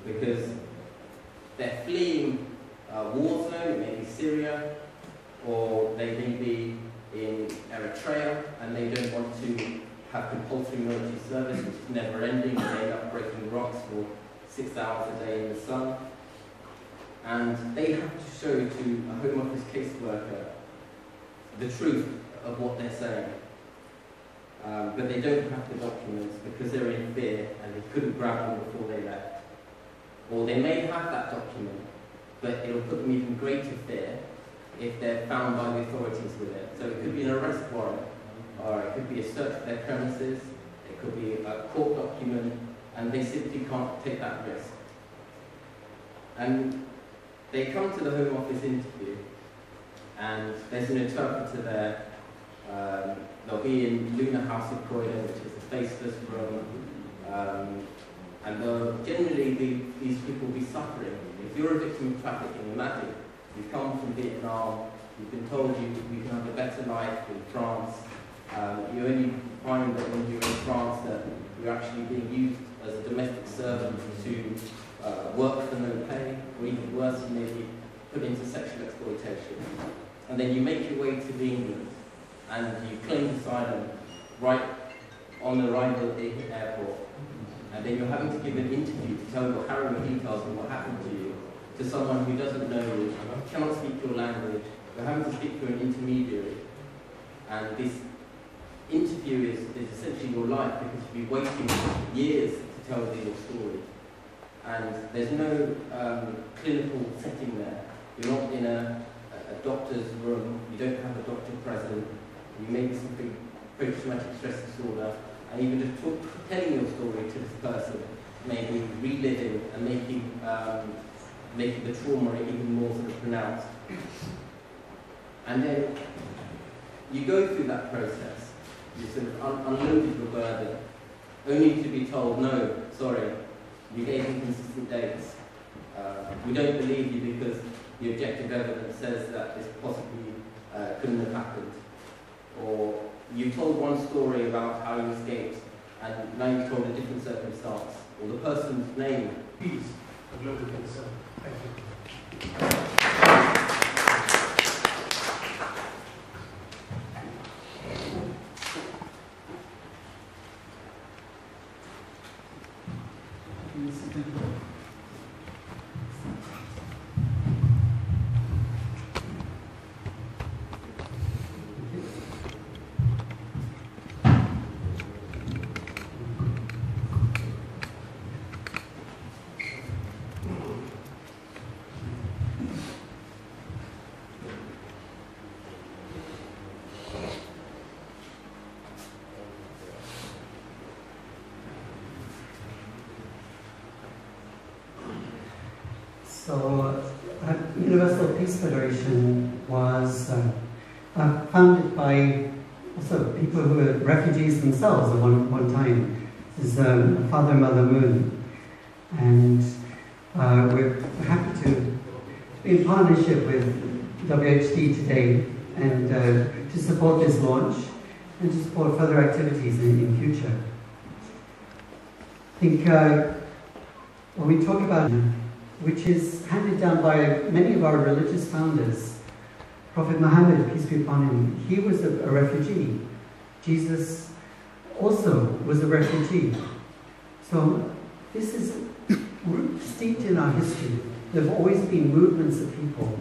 because they're fleeing a war zone, it may be Syria, or they may be in Eritrea, and they don't want to have compulsory military service, which is never ending, and they end up breaking rocks for 6 hours a day in the sun. And they have to show to a Home Office caseworker the truth of what they're saying. But they don't have the documents because they're in fear and they couldn't grab them before they left. Or they may have that document, but it'll put them even greater fear if they're found by the authorities with it. So it could be an arrest warrant, or it could be a search of their premises, it could be a court document, and they simply can't take that risk. And they come to the Home Office interview, and there's an interpreter there. They'll be in Luna House in Croydon, which is a faceless room, and generally these people will be suffering. If you're a victim of trafficking, imagine you've come from Vietnam, you've been told you can have a better life in France. You only find that when you're in France that you're actually being used as a domestic servant to work for no pay, or even worse, you may be put into sexual exploitation. And then you make your way to England, and you claim asylum right on the arrival at the airport. And then you're having to give an interview to tell your harrowing details of what happened to you to someone who doesn't know you, cannot speak your language. You're having to speak to an intermediary. And this interview is essentially your life, because you've been waiting years to tell your story. And there's no clinical setting there. You're not in a doctor's room, you don't have a doctor present, you may be something post-traumatic stress disorder, and even just telling your story to this person may be reliving and making the trauma even more sort of pronounced. And then you go through that process, you sort of unloaded your burden, only to be told, no, sorry, you gave inconsistent dates. We don't believe you because the objective evidence says that this possibly couldn't have happened. Or you told one story about how you escaped, and now you've told a different circumstance, or the person's name. Peace. of global concern. Thank you. So, Universal Peace Federation was founded by also people who were refugees themselves at one time. This is Father and Mother Moon. And we're happy to be in partnership with WHD today and to support this launch and to support further activities in future. I think when we talk about which is handed down by many of our religious founders. Prophet Muhammad, peace be upon him, he was a refugee. Jesus also was a refugee. So this is steeped in our history. There have always been movements of people.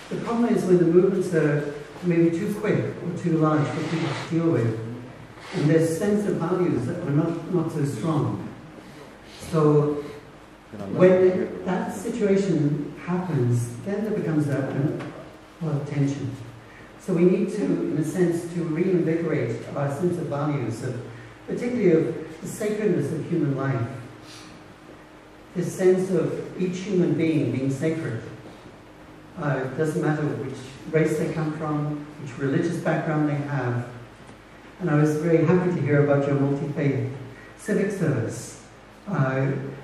The problem is when the movements are maybe too quick or too large for people to deal with, and their sense of values are not so strong. So when that situation happens, then there becomes a lot of tension. So we need to, in a sense, to reinvigorate our sense of values, particularly of the sacredness of human life. This sense of each human being sacred. It doesn't matter which race they come from, which religious background they have. And I was very happy to hear about your multi-faith civic service.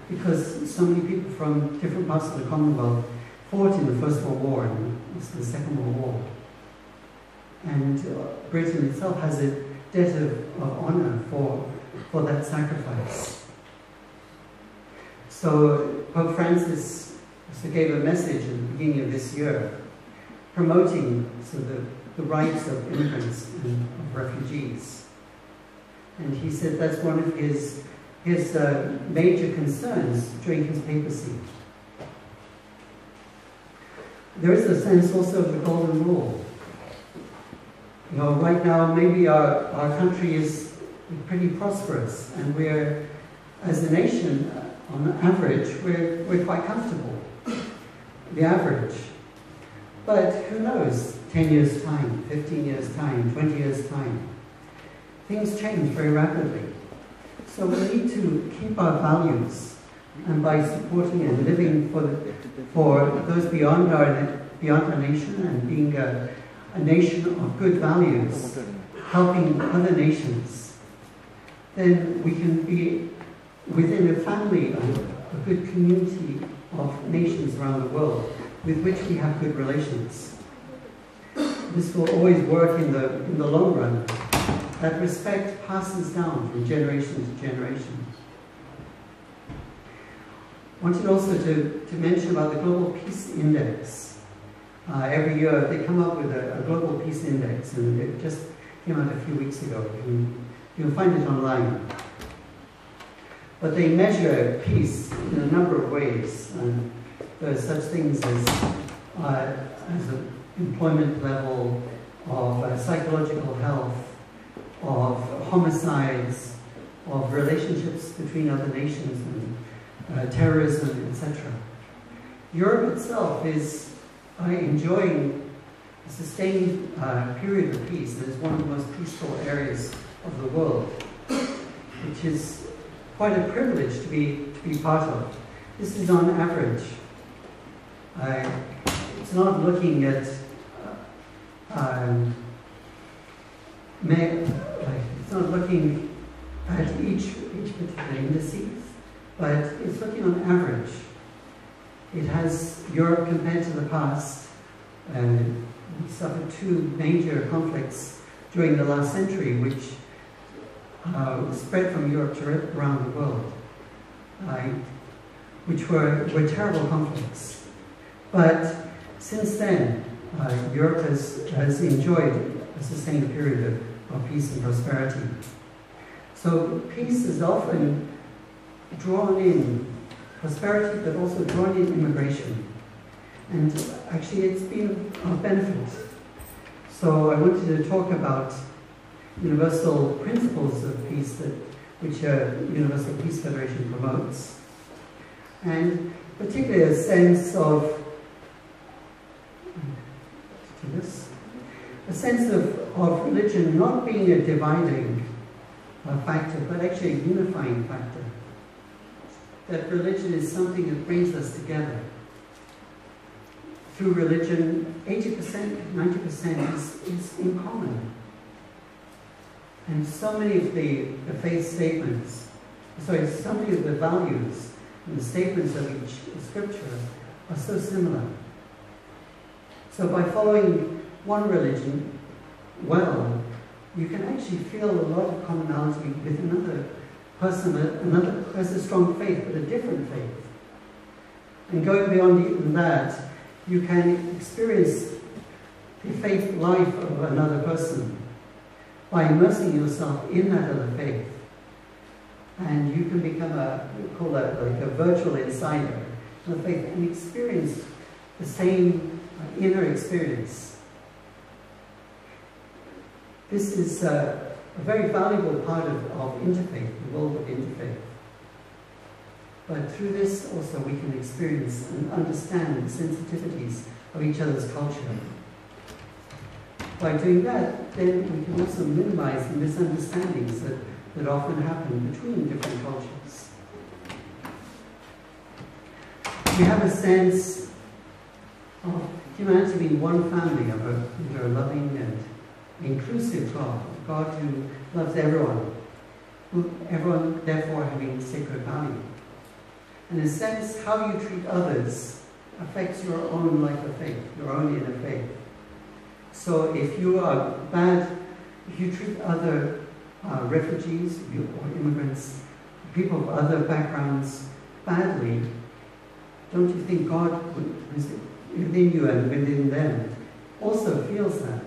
Because so many people from different parts of the Commonwealth fought in the First World War and also the Second World War. And Britain itself has a debt of honour for that sacrifice. So Pope Francis also gave a message at the beginning of this year promoting the rights of immigrants and of refugees. And he said that's one of his major concerns during his papacy. There is a sense also of the golden rule. You know, right now maybe our country is pretty prosperous, and we're, as a nation, on average, we're quite comfortable. The average. But who knows, 10 years' time, 15 years' time, 20 years' time. Things change very rapidly. So we need to keep our values, and by supporting and living for those beyond our nation and being a nation of good values, helping other nations, then we can be within a family of a good community of nations around the world with which we have good relations. This will always work in the long run. That respect passes down from generation to generation. I wanted also to mention about the Global Peace Index. Every year they come up with a Global Peace Index, and it just came out a few weeks ago. You'll find it online. But they measure peace in a number of ways. There are such things as employment level, of psychological health, of homicides, of relationships between other nations, and terrorism, etc. Europe itself is enjoying a sustained period of peace, and is one of the most peaceful areas of the world, which is quite a privilege to be part of. This is on average. It's not looking at it's not looking at each particular indices, but it's looking on average. It has Europe compared to the past. We suffered two major conflicts during the last century, which spread from Europe to around the world. which were terrible conflicts. But since then, Europe has enjoyed a sustained period of peace and prosperity. So peace is often drawn in prosperity, but also drawn in immigration. And actually it's been of benefit. So I wanted to talk about universal principles of peace which Universal Peace Federation promotes. And particularly a sense of religion not being a dividing factor, but actually a unifying factor. That religion is something that brings us together. Through religion, 80%, 90% is in common. And so many of the faith statements, so many of the values and the statements of each scripture are so similar. So by following one religion well, you can actually feel a lot of commonality with another person, another who has a strong faith, but a different faith. And going beyond even that, you can experience the faith life of another person by immersing yourself in that other faith. And you can become we call that like a virtual insider of the faith and experience the same inner experience. This is a very valuable part of interfaith, the world of interfaith. But through this also we can experience and understand the sensitivities of each other's culture. By doing that, then we can also minimize the misunderstandings that often happen between different cultures. We have a sense of humanity being one family under a loving and inclusive God, a God who loves everyone, everyone therefore having sacred value. In a sense, how you treat others affects your own life of faith, your own inner faith. So if you are bad, if you treat other refugees or immigrants, people of other backgrounds badly, don't you think God within you and within them also feels that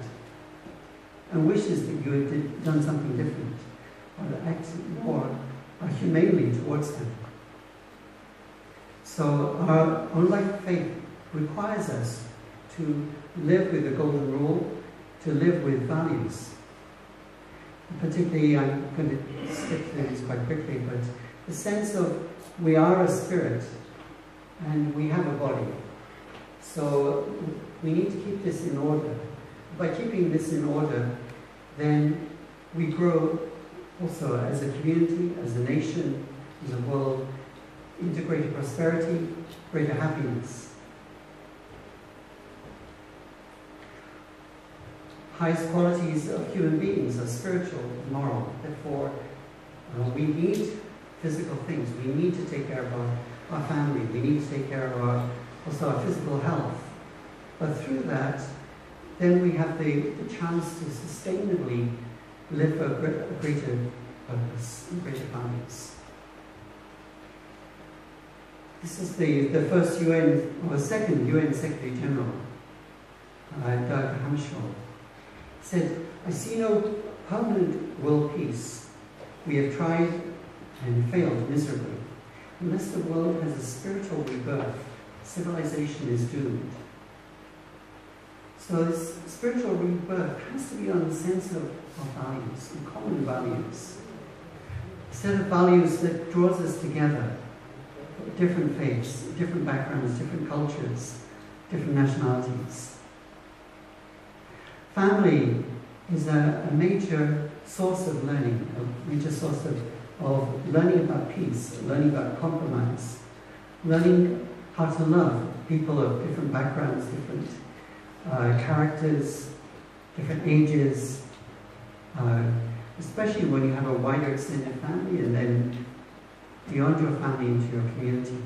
and wishes that you had done something different or acted more humanely towards them? So our own life of faith requires us to live with the golden rule, to live with values. Particularly, I'm going to skip through this quite quickly, but the sense of we are a spirit and we have a body. So we need to keep this in order. By keeping this in order, then we grow also as a community, as a nation, as a world, into greater prosperity, greater happiness. Highest qualities of human beings are spiritual and moral. Therefore, we need physical things. We need to take care of our family. We need to take care of also our physical health. But through that, then we have the chance to sustainably live for a greater purpose and greater values. This is the first second UN Secretary General, Doug Hammarskjöld, said, "I see no permanent world peace. We have tried and failed miserably. Unless the world has a spiritual rebirth, civilization is doomed." So this spiritual rebirth has to be on the sense of values, and common values. A set of values that draws us together, different faiths, different backgrounds, different cultures, different nationalities. Family is a major source of learning, a major source of learning about peace, learning about compromise, learning how to love people of different backgrounds, different characters, different ages, especially when you have a wider extended family and then beyond your family into your community.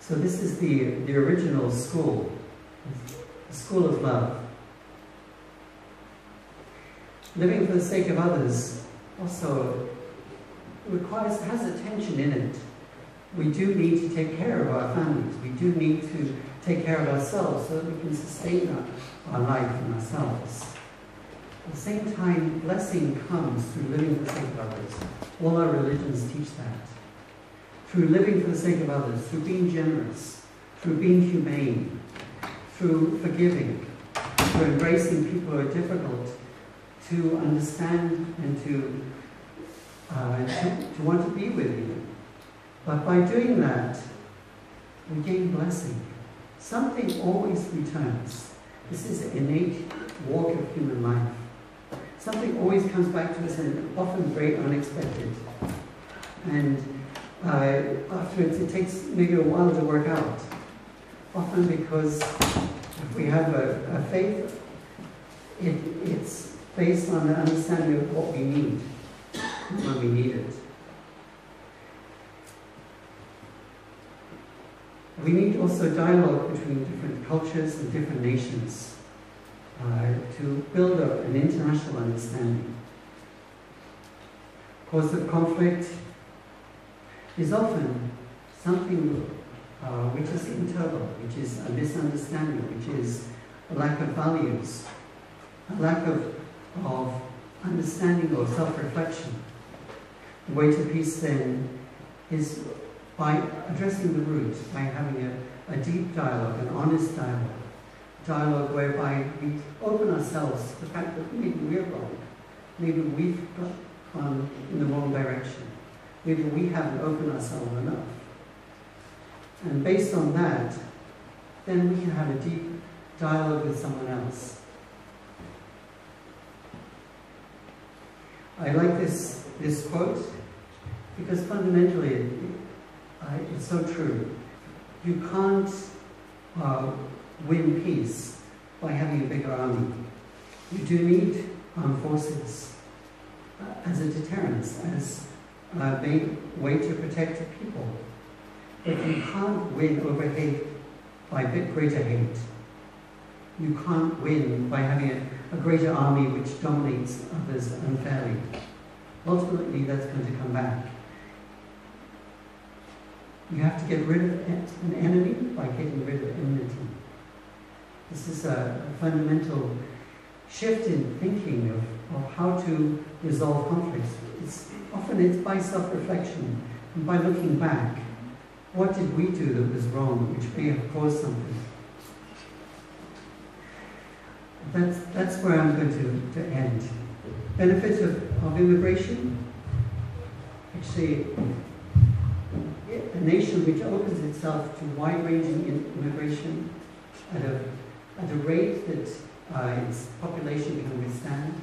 So this is the original school, the school of love. Living for the sake of others also has a tension in it. We do need to take care of our families. We do need to take care of ourselves so that we can sustain our life and ourselves. At the same time, blessing comes through living for the sake of others. All our religions teach that. Through living for the sake of others, through being generous, through being humane, through forgiving, through embracing people who are difficult, to understand and to want to be with you. But by doing that, we gain blessing. Something always returns. This is an innate walk of human life. Something always comes back to us, and often very unexpected. And afterwards, it takes maybe a while to work out. Often because if we have a faith, it's based on the understanding of what we need when we need it. We need also dialogue between different cultures and different nations to build up an international understanding. Cause of conflict is often something which is internal, which is a misunderstanding, which is a lack of values, a lack of understanding or self-reflection. The way to peace then is by addressing the root, by having a deep dialogue, an honest dialogue whereby we open ourselves to the fact that maybe we're wrong, maybe we've gone in the wrong direction, maybe we haven't opened ourselves enough. And based on that, then we can have a deep dialogue with someone else. I like this quote because fundamentally it's so true. You can't win peace by having a bigger army. You do need armed forces as a deterrence, as a way to protect the people. But you can't win over hate by greater hate. You can't win by having a greater army which dominates others unfairly. Ultimately, that's going to come back. You have to get rid of an enemy by getting rid of enmity. This is a fundamental shift in thinking of how to resolve conflicts. It's by self-reflection and by looking back. What did we do that was wrong, which may have caused something? That's where I'm going to end. Benefits of immigration. Actually, a nation which opens itself to wide-ranging immigration at a rate that its population can withstand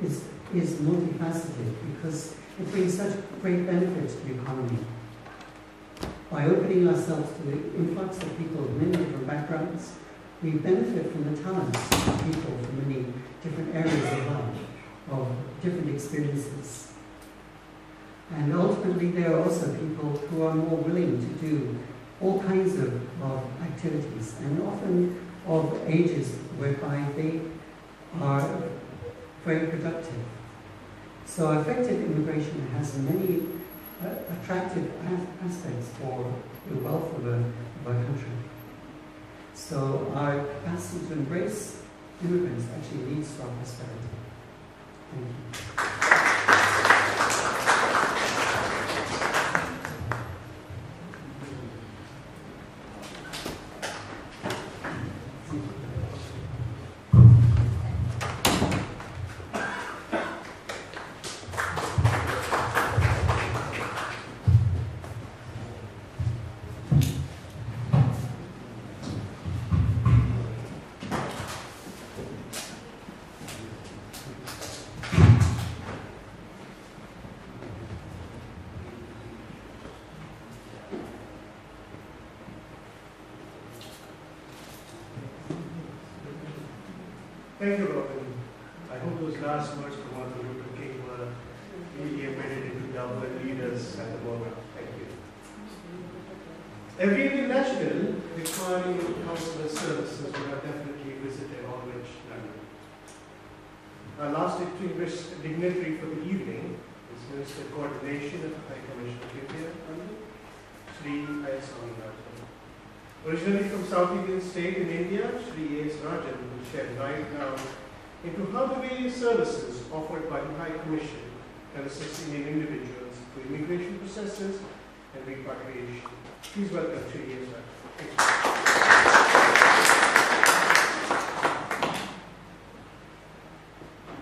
is multifaceted because it brings such great benefits to the economy. By opening ourselves to the influx of people of many different backgrounds, we benefit from the talents of people from many different areas of life, of different experiences. And ultimately, there are also people who are more willing to do all kinds of activities, and often of ages whereby they are very productive. So effective immigration has many attractive aspects for the wealth of our country. So our capacity to embrace immigrants actually leads to our prosperity. Thank you. Thank you, Robin. I hope those last words from Martin Luther King were really embedded into government leaders at the moment. Thank you. Every Indian national requiring consular services would have definitely visited Aldwych, London. Our last distinguished dignitary for the evening is Minister Coordination of the High Commission of India, London. Shri I. Swaminathan. Originally from South Indian state in India, Shri A. Rajan will shed light now into how the various services offered by the High Commission can assist Indian individuals through immigration processes and repatriation. Please welcome Shri A. Rajan. Thank you.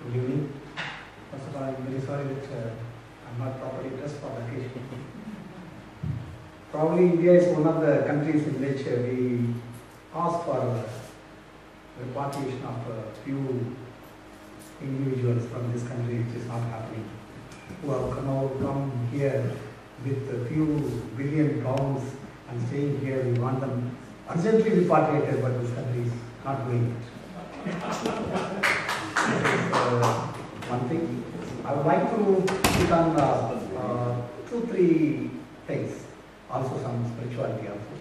Good evening. First of all, I'm very sorry that I'm not properly dressed for the occasion. Probably India is one of the countries in which we ask for the repatriation of a few individuals from this country, which is not happening, who have come here with a few billion pounds and staying here. We want them urgently repatriated, but this country is not doing it. One thing. I would like to speak on 2-3 things, also some spirituality also,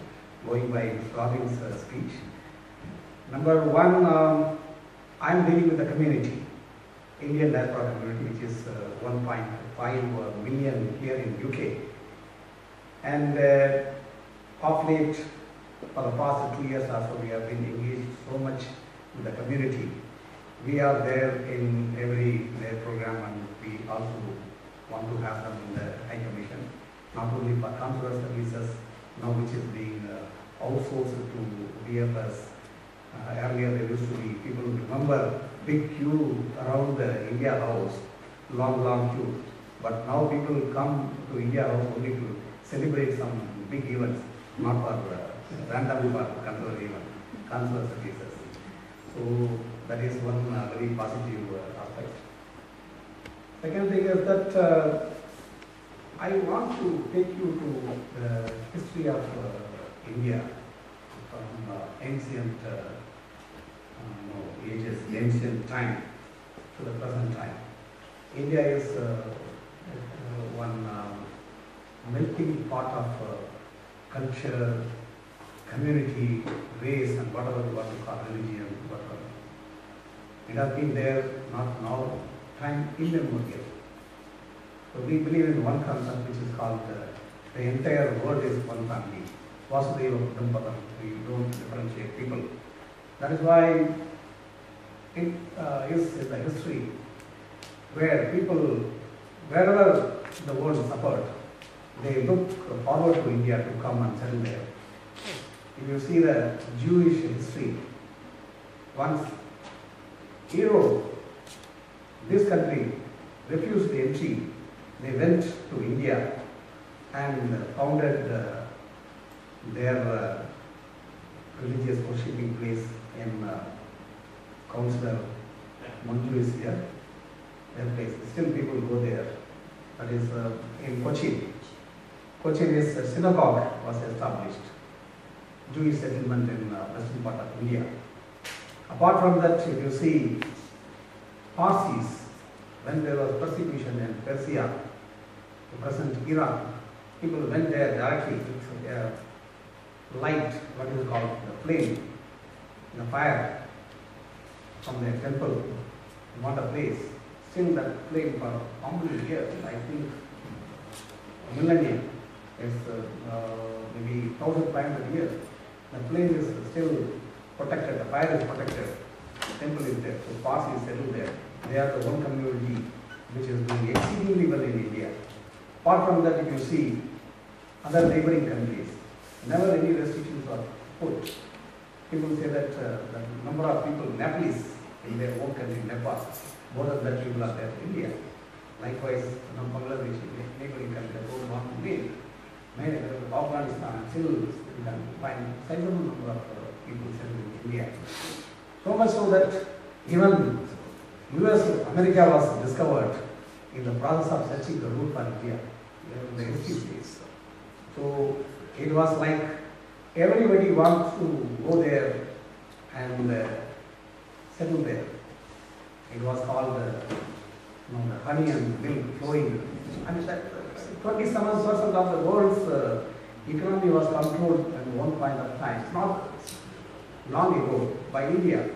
going by Robin's speech. Number one, I am dealing with the community, Indian diaspora community, which is 1.5 million here in UK. And of late, for the past 2 years also, we have been engaged so much with the community. We are there in every program, and we also want to have them in the High Commission, not only for consular services, now which is being outsourced to DFS. Earlier there used to be, people remember, big queue around the India House, long queue. But now people come to India House only to celebrate some big events, not for random for consular services. So that is one very positive aspect. Second thing is that I want to take you to the history of India from ancient ages, ancient time to the present time. India is one melting pot of culture, community, race, and whatever you want to call religion, whatever. It has been there, not now, time immemorial. So we believe in one concept which is called the entire world is one family. Vasudeva Kutumbakam. We don't differentiate people. That is why it is in the history where people, wherever the world suffered, they look forward to India to come and settle there. If you see the Jewish history, once Europe, this country, refused the entry, they went to India and founded their religious worshipping place in Councillor Manju is here, their place. Still people go there. That is in Cochin. Cochin is a synagogue was established. Jewish settlement in western part of India. Apart from that, if you see Parsis, when there was persecution in Persia, the present Iran, people went there directly with light, what is called the flame, the fire from their temple. They want a place. Still that flame for how many years? I think a millennium is maybe 1,500 years. The flame is still protected, the fire is protected, the temple is there, so Parsi is settled there. They are the one community which is doing exceedingly well in India. Apart from that, if you see other neighboring countries, never any restrictions are put. People say that the number of people, Nepalese, in their own country, Nepal, more than that people are there in India. Likewise, Bangladesh, neighboring country, don't want to leave. Afghanistan, still you can find sizable number of people settled in India. So much so that even America was discovered in the process of searching the route for India in the history space. So it was like everybody wants to go there and settle there. It was called the honey and milk flowing. And that 27% of the world's economy was controlled at one point of time. It's not long ago by India.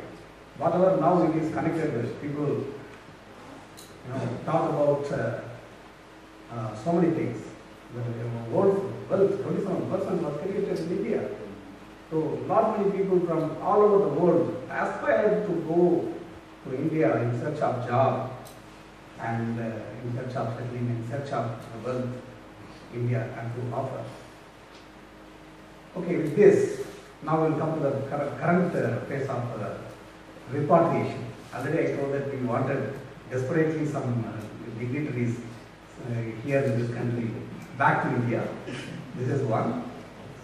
Whatever now it is connected with, people talk about so many things. The world wealth, 27% was created in India. So not many people from all over the world aspire to go to India in search of job and in search of settling, in search of the wealth India had to offer. Okay, with this, now we'll come to the current phase of repatriation. Already I told that we wanted desperately some dignitaries here in this country back to India. This is one.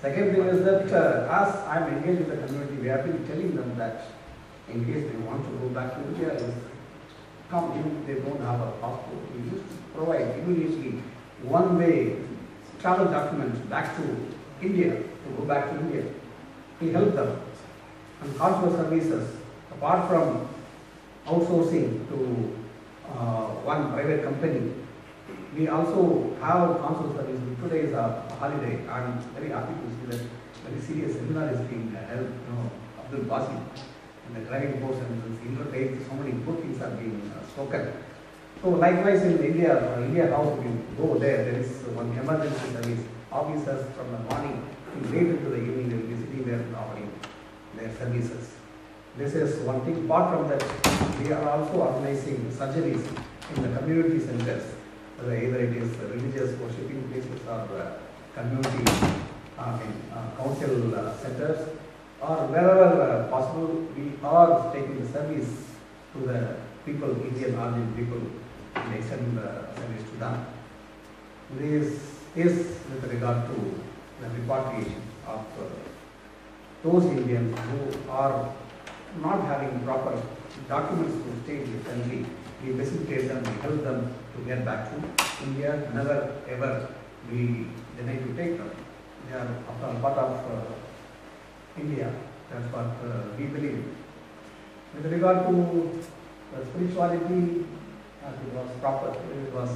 Second thing is that as I'm engaged with the community, we have been telling them that in case they want to go back to India, come in, they don't have a passport. We used to provide immediately one-way travel document back to India, to go back to India. We help them. And consular services, apart from outsourcing to one private company, we also have consular service. Today is a holiday. I'm very happy to see that very serious seminar is being held. Abdul Basim in the driving course and the interface, so many good things are being spoken. So likewise in India, India House, we go there. There is one emergency service. Officers from the morning late into the evening, they will be sitting there offering their services. This is one thing. Apart from that, we are also organizing surgeries in the community centers. Either it is religious worshipping places or community council centers, or wherever possible, we are taking the service to the people, Indian origin people, and extend the service to them. This is with regard to the repatriation of those Indians who are not having proper documents to stay in the country. We facilitate them, we help them to get back to India. Never ever we deny to take them. They are a part of India. That's what we believe. With regard to spirituality, as it was proper, it was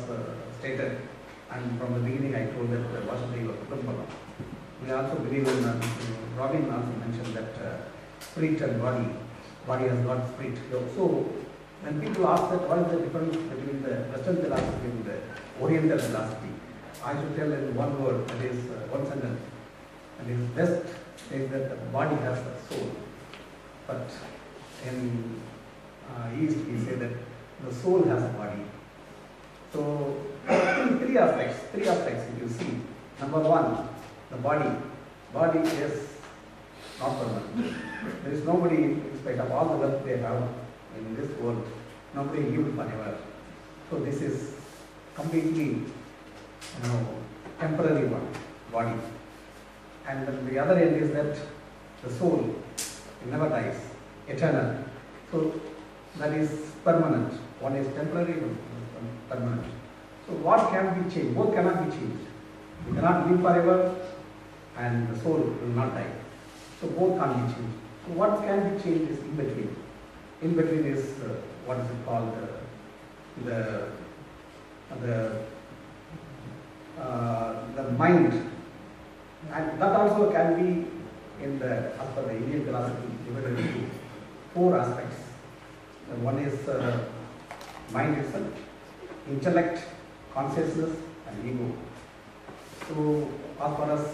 stated, and from the beginning I told that Vasudhaiva Kutumbakam. We also believe in, Robin also mentioned that spirit and body has got spirit. So when people ask that what is the difference between the Western philosophy and the Oriental philosophy, I should tell in one word, that is one sentence. That is, West says that the body has a soul, but in East we say that the soul has a body. So three aspects if you see. Number one, the body. Body is not permanent. There is nobody, in spite of all the wealth they have in this world, nobody lives forever. So this is completely temporary one, body. And then the other end is that the soul, it never dies, eternal. So that is permanent. One is temporary, one is permanent. So what can be changed? Both cannot be changed. You cannot live forever and the soul will not die. So both can't be changed. So what can be changed is in between. In between is what is it called? The mind. And that also can be in the, as per the Indian philosophy, divided into four aspects. One is mind itself, intellect, consciousness, and ego. So as far as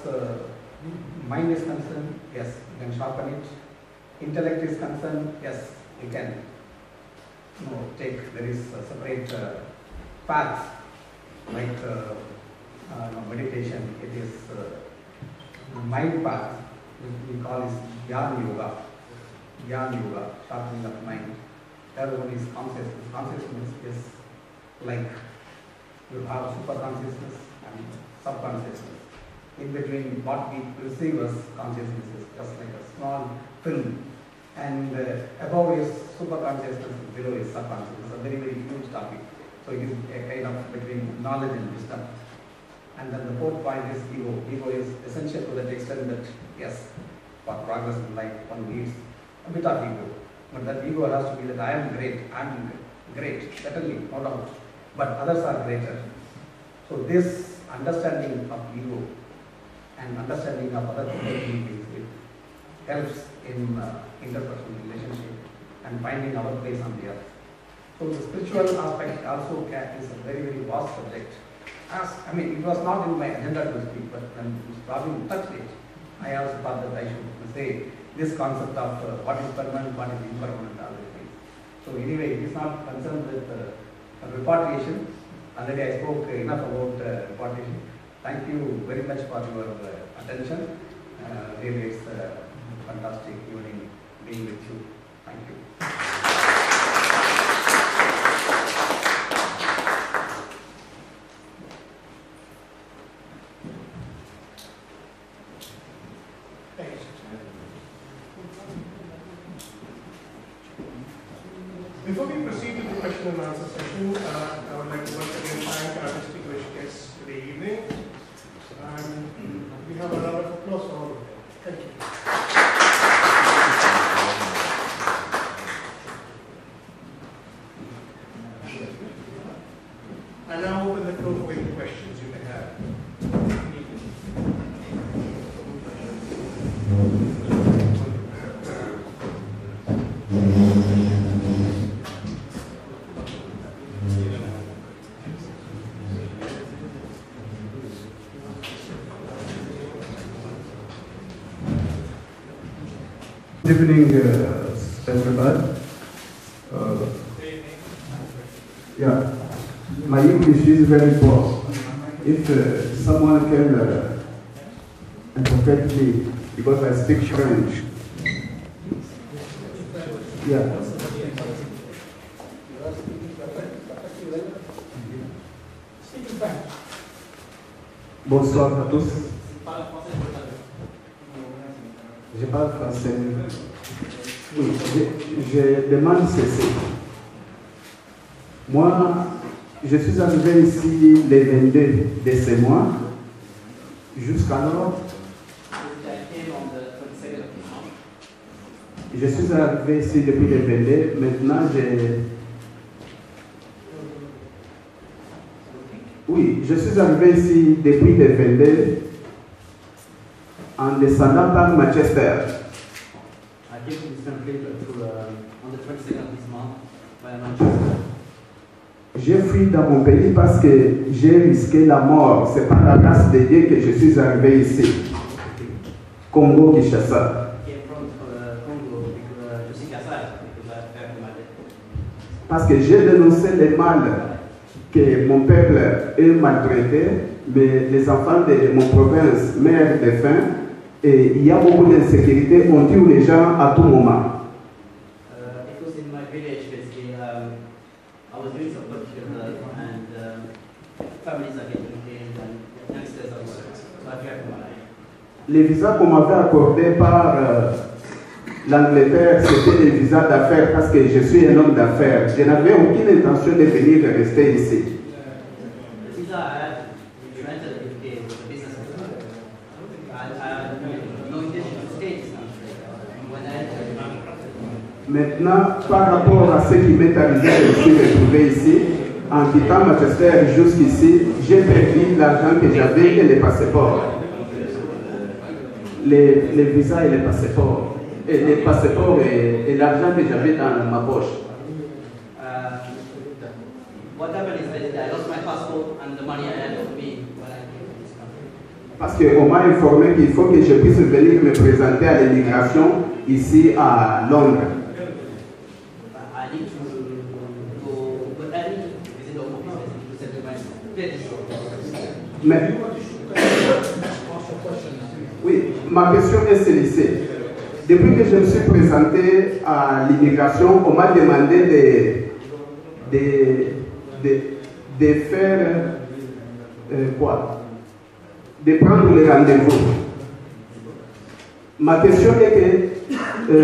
mind is concerned, yes, you can sharpen it. Intellect is concerned, yes, you can take, there is a separate paths like meditation. It is mind path, we call it Jnana Yoga, sharpening of mind. The other one is consciousness. Consciousness is like you have super consciousness and subconsciousness. In between what we perceive as consciousness is just like a small film, and above is super consciousness, below is subconsciousness. It's a very, very huge topic. So it is a kind of between knowledge and wisdom. And then the fourth point is ego. Ego is essential to that extent that, yes, for progress in life, one needs a bit of ego. But that ego has to be that I am great, certainly, no doubt. But others are greater. So this understanding of ego and understanding of other beings, it helps in interpersonal relationship and finding our place on the earth. So the spiritual aspect also is a very, very vast subject. asked, I mean, it was not in my agenda to speak, but when Mr. Pravin touched it, I also thought that I should say this concept of what is permanent, what is impermanent, all these things. So anyway, it is not concerned with repatriation. Already I spoke enough about repatriation. Thank you very much for your attention. Really, it's a fantastic evening being with you. Thank you. Before we proceed to the question and answer session, I would like to once again thank our distinguished guests for the evening. We have a round of applause for all of them. Thank you. I now open the floor for any questions you may have. Good evening, everybody. Yeah, my English is very poor. If someone can interpret me, because I speak French. Yeah. Bonsoir à tous. Je parle français. Oui, je demande ceci. Moi, je suis arrivé ici le 22 de ce mois. Jusqu'alors, je suis arrivé ici depuis le 22. Maintenant, oui, je suis arrivé ici depuis le 22 en descendant par Manchester. I came to this country on the 22nd of this month by Manchester. J'ai fui dans mon pays parce que j'ai risqué la mort. C'est par la grâce de Dieu que je suis arrivé ici. Congo, Kinshasa. I came from Congo to Kinshasa because I have my death. Parce que j'ai dénoncé le mal que mon peuple est maltraité, mais les enfants de mon province meurent de faim. Et il y a beaucoup d'insécurité, on tue les gens à tout moment. It was in my village, basically. I was doing some political work, and families are getting killed, and youngsters are working. So I fear for my life. Les visas qu'on m'avait accordés par l'Angleterre, c'était des visas d'affaires parce que je suis un homme d'affaires. Je n'avais aucune intention de venir rester ici. The visa I had to enter the UK was a business visa. I had no intention to stay in this country. When I entered, Maintenant, par rapport à ce qui m'est arrivé, je me suis retrouvé ici. En quittant Manchester jusqu'ici, j'ai perdu l'argent que j'avais et les passeports. Les visas et les passeports. Et les passeports et l'argent que j'avais dans ma poche. what happened is that I lost my passport and the money I had with me when I came to this country. Parce qu'on m'a informé qu'il faut que je puisse venir me présenter à l'immigration ici à Londres. I need to go, but I need to visit the office to settle my status. Mais, oui, ma question est celle-ci. Depuis que je me suis présenté à l'immigration, on m'a demandé de faire quoi? De prendre les rendez-vous. Ma question est que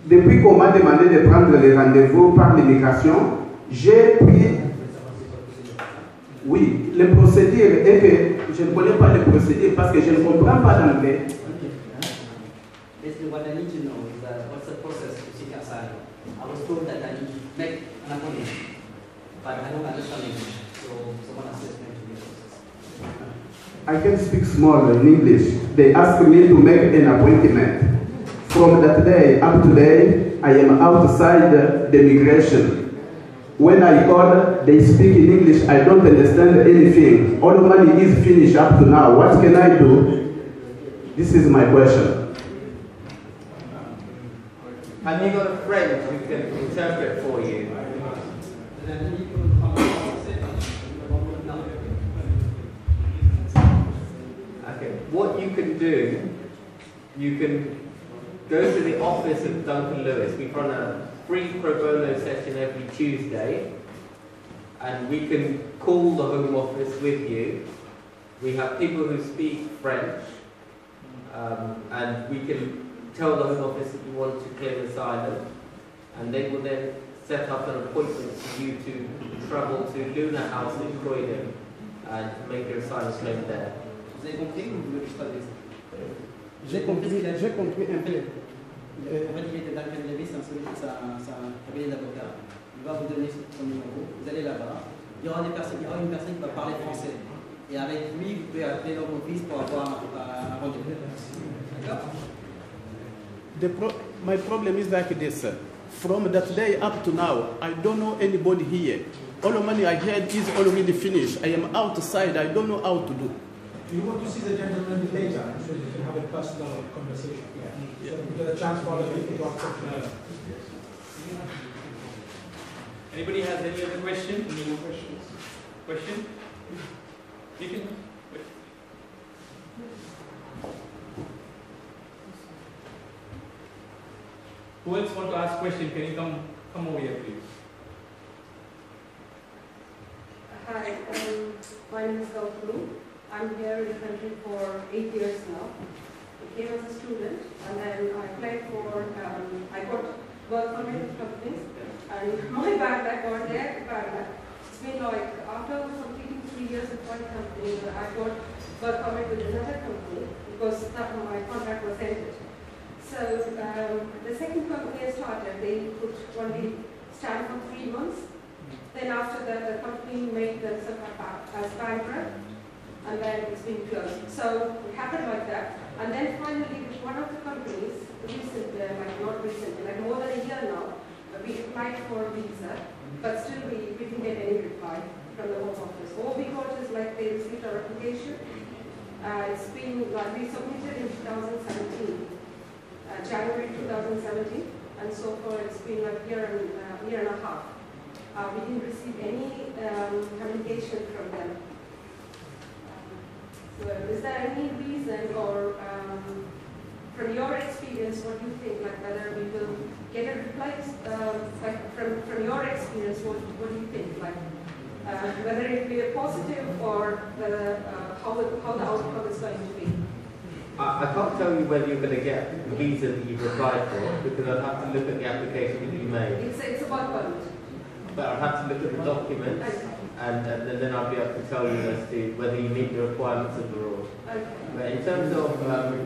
depuis qu'on m'a demandé de prendre les rendez-vous par l'immigration, j'ai pris. Oui, le procédure est que je ne connais pas le procédure parce que je ne comprends pas l'anglais. Basically, what I need to know is what's the process to seek asylum. I was told that I need to make an appointment, but I don't understand English, so someone has to explain to me the process. I can speak small in English. They asked me to make an appointment. From that day up to today, I am outside the migration. When I call, they speak in English, I don't understand anything. All the money is finished up to now. What can I do? This is my question. Have you got a friend who can interpret for you? Okay, what you can do, you can go to the office of Duncan Lewis. We run a free pro bono session every Tuesday, and we can call the Home Office with you. We have people who speak French, and we can tell the Home Office that you want to claim asylum, and they will then set up an appointment for you to travel to Luna House in Croydon and make your asylum claim there. Vous avez compris ou vous voulez que je traduise? J'ai compris un peu. En fait, il était Duncan Lewis, c'est un cabinet d'avocats. Il va vous donner son numéro, vous allez là-bas. Il y aura une personne qui va parler français. Et avec lui, vous pouvez appeler leur office pour avoir un rendez-vous. D'accord? My problem is like this. From that day up to now, I don't know anybody here. All the money I had is already finished. I am outside. I don't know how to do. Do you want to see the gentleman later so you can have a personal conversation? Yeah. So you get a chance for other people to ask questions. Anybody has any other question? Any more questions? Question? You can. Wait. Who else want to ask question? Can you come over here, please? Hi, my name is Gautami. I'm here in the country for 8 years now. I came as a student, and then I applied for, I got work permit with companies, and my bad luck or their bad luck. It's been like, after completing 3 years with one company, I got work permit with another company, because my contract was ended. So the second company I started, they could only stand for 3 months. Then after that, the company made themselves as bankrupt, and then it's been closed. So it happened like that. And then finally, with one of the companies, not recently, like more than a year now, we applied for a visa, but still we didn't get any reply from the Home Office. All we got is like they received our application. It's been like we submitted in 2017, January 2017, and so far it's been like a year and a half. We didn't receive any communication from them. So is there any reason, or from your experience, what do you think, like whether we will get a reply, like from your experience, what do you think, like whether it will be a positive or whether, how the outcome is going to be? I can't tell you whether you're going to get the visa that you've applied for, because I'd have to look at the application that you made. It's a work permit. But I'd have to look at the documents, and then I'll be able to tell you as to whether you meet the requirements of the law. Okay. But in terms of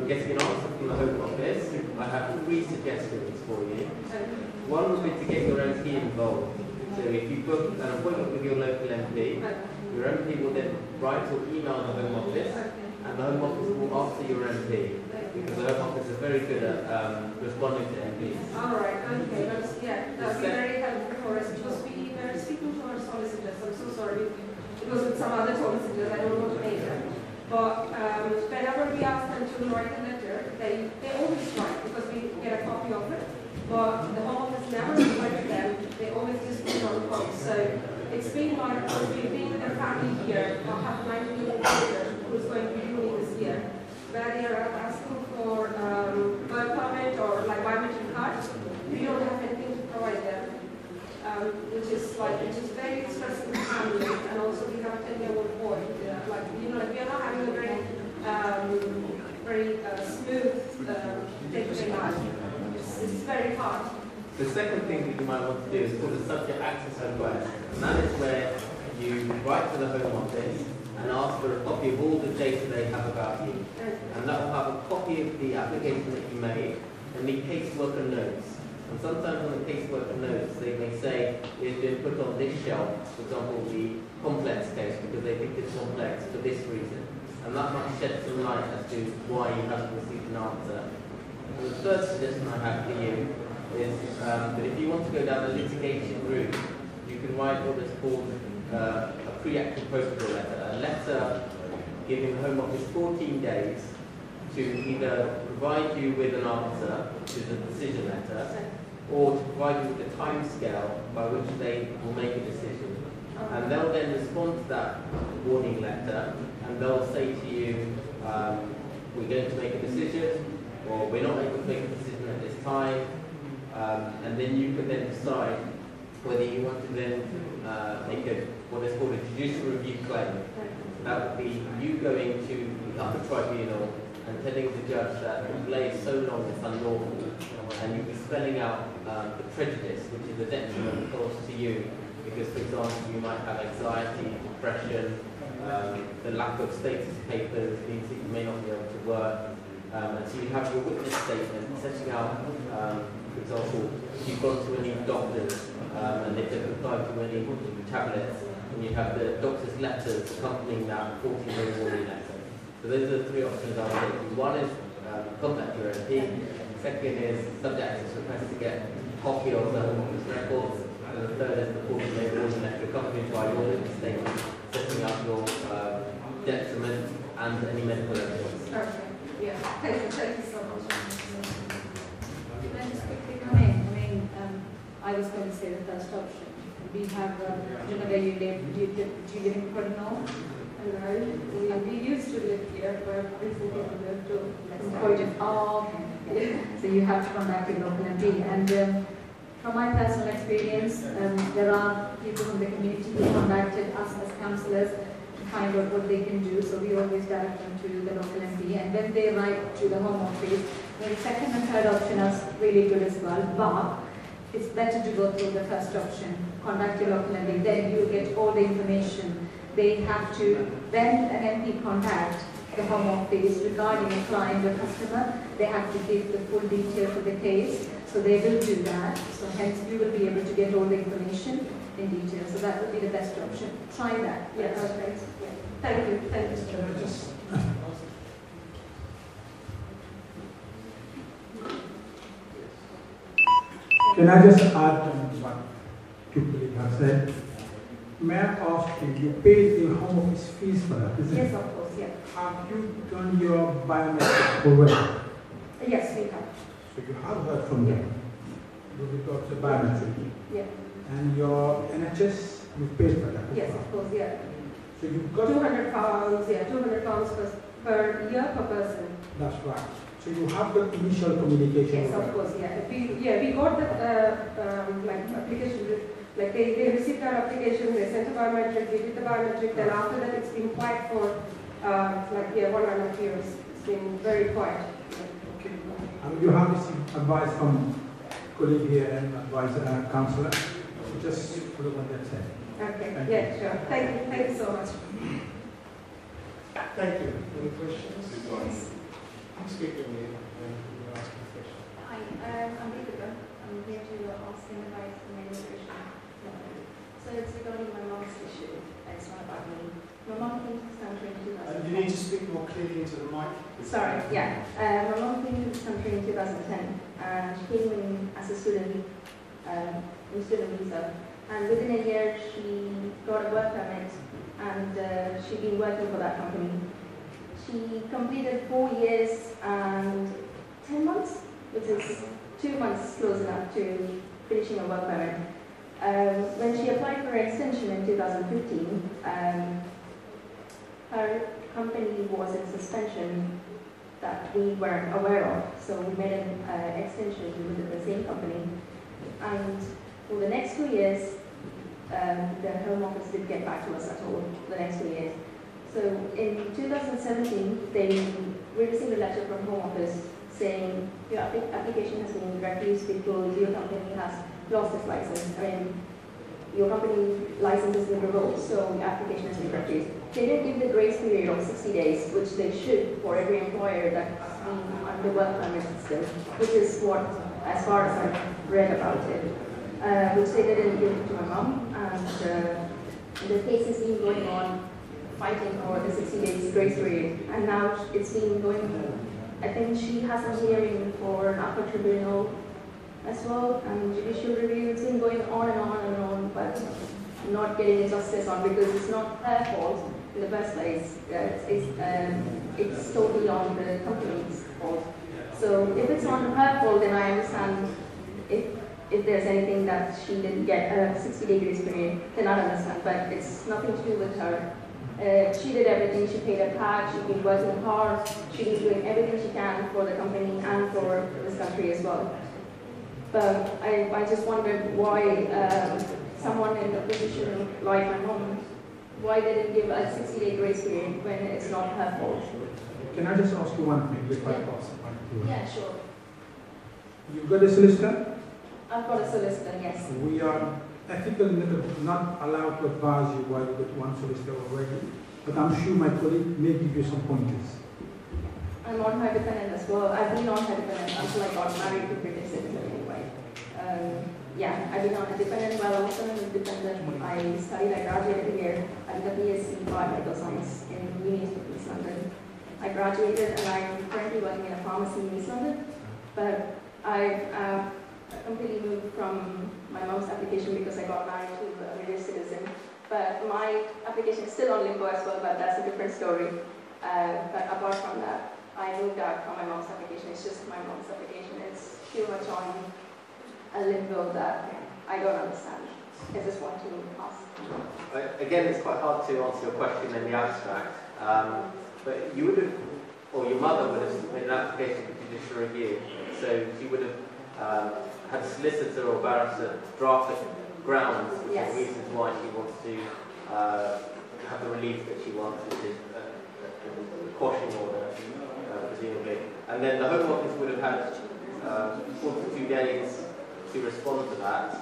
getting an answer from the Home Office, I have 3 suggestions for you. Okay. One would be to get your MP involved. So if you book an appointment with your local MP, your MP will then write or email the Home Office, and the Home Office will answer your MP, because the Home Office is very good at responding to MPs. All right, okay, that'd be very helpful for us, because we were speaking to our solicitors. I'm so sorry, because with some other solicitors, I don't want to name them. But whenever we ask them to write a letter, they always write, because we get a copy of it. But the Home Office never replied to them. They always just put it on the phone. So it's been like we've been with a family here, I have 19-year-old daughter who's going to be uni this year, where they are asking for work permit or like biometric cards. We don't have anything to provide them, which is very stressful for family. And also we have a 10-year-old boy. We are not having a very smooth day-to-day life. It's very hard. The second thing that you might want to do is called a subject access request, and that is where you write to the Home Office and ask for a copy of all the data they have about you. And that will have a copy of the application that you made and the caseworker notes. And sometimes on the caseworker notes, they may say it's been put on this shelf, for example, the complex case, because they think it's complex for this reason. And that might shed some light as to why you haven't received an answer. And the third suggestion I have for you is that if you want to go down the litigation route, you can write what is called a pre-action protocol letter, a letter giving the Home Office 14 days to either provide you with an answer, which is a decision letter, or to provide you with a timescale by which they will make a decision. And they'll then respond to that warning letter, and they'll say to you, we're going to make a decision, or we're not able to make a decision at this time, and then you can then decide whether you want to then make what is called a judicial review claim. That would be you going to the upper tribunal and telling the judge that the delay is so long it's unlawful, and you'll be spelling out the prejudice, which is a detriment caused to you, because, for example, you might have anxiety, depression, the lack of status papers means that you may not be able to work, and so you have your witness statement setting out, for example, if you've gone to any doctors and they've prescribed you any tablets, and you have the doctor's letters accompanying that 14-day warning letter. So those are the three options I would take. One is contact your MP. Second is subject to request to get a copy of the Home Office records. And the third is the 14-day warning letter accompanied by your witness statement, setting out your detriment and any medical evidence. Okay. Yeah. Thank you so much. Can I just quickly come in? I was going to say the first option. We have, you know, where you live, do you live in Portno? We used to live here, but recently we moved to Croydon. Oh, okay. So you have to contact your local MP. And from my personal experience, there are people from the community who contacted us as councillors to find out what they can do. So we always direct them to the local MP. And when they write to the Home Office, the second and third option are really good as well. But it's better to go through the first option. Contact your local MP, then you get all the information. They have to, when an MP contact the Home Office regarding a client or customer, they have to give the full details of the case. So they will do that. So hence you will be able to get all the information in detail. So that would be the best option. Try that. Yes. Okay. Yeah. Thank you. Thank you, Mr. Can I just add what two colleagues have said? May I ask you paid the Home Office fees for that, isn't it? Yes, of course, yeah. Have you done your biometric already? Yes, we have. So you have heard from them with regard to biometric? Yeah. And your NHS, you paid for that? Yes, of course, yeah. So you've got £200, yeah, £200 per year per person. That's right. So you have the initial communication. Yes, of course, yeah. We got the application. Like they received our application, they sent a biometric, we did the biometric. Then after that, it's been quiet for 1.5 years. It's been very quiet. Okay. You have received advice from colleague here and advice councillor. So just follow what they said. Okay. Yeah, sure. Thank you so much. Thank you. Any questions? Yes. Speak to me. Ask a question. Hi, I'm Deepika. I'm here to ask him advice on my nutrition. So it's regarding my mom's issue. It's not about me. My mom came to this country in 2010. You need to speak more clearly into the mic. Sorry, yeah. My mom came to this country in 2010. She came in as a student, in student visa. And within a year, she got a work permit, and she'd been working for that company. She completed 4 years and 10 months, which is 2 months close enough to finishing a work permit. When she applied for an extension in 2015, her company was in suspension that we weren't aware of, so we made an extension with the same company. And for the next 2 years, the Home Office didn't get back to us at all for the next 2 years. So in 2017, we received a letter from Home Office saying your application has been refused because your company has lost its license. I mean, your company license is been revoked, so your application has been refused. They didn't give the grace period of 60 days, which they should for every employer that's been under work permit system, which is what, as far as I've read about it, which they didn't give to my mom. And the case has been going on, fighting for the 60 days grace period, and now it's been going. I think she has a hearing for an upper tribunal as well, and judicial review. It's been going on and on and on, but not getting justice on because it's not her fault in the first place. It's totally on the company's fault. So if it's on her fault, then I understand if there's anything that she didn't get a 60-day grace period, then I understand, but it's nothing to do with her. She did everything, she paid her tax, she's been working hard, she's doing everything she can for the company and for this country as well. But I just wondered why someone in a position like my mom, why they didn't give a 60-day grace period when it's not her fault. Can I just ask you one thing before I pass the mic? Yeah, sure. You've got a solicitor? I've got a solicitor, yes. We are ethically not allowed to advise you why you've got one solicitor already, but I'm sure my colleague may give you some pointers. I'm on her dependent as well. I've been on her dependent until I got married to British citizen anyway. Yeah, I've been on a dependent while I was on a dependent. I studied, I graduated here. I did a BSc Biomedical Science in University of East London. I graduated and I'm currently working in a pharmacy in East London, but I've completely moved from my mom's application because I got married to a British citizen. But my application is still on limbo as well, but that's a different story. But apart from that, I moved out from my mom's application. It's just my mom's application. It's too much on a limbo that I don't understand. I just want to ask. Again, it's quite hard to answer your question in the abstract. But you would have, or your mother would have made an application for judicial review. So she would have had a solicitor or barrister draft the grounds, which are the reasons why she wants to have the relief that she wants, which is a quashing order, presumably. And then the Home Office would have had 42 days to respond to that.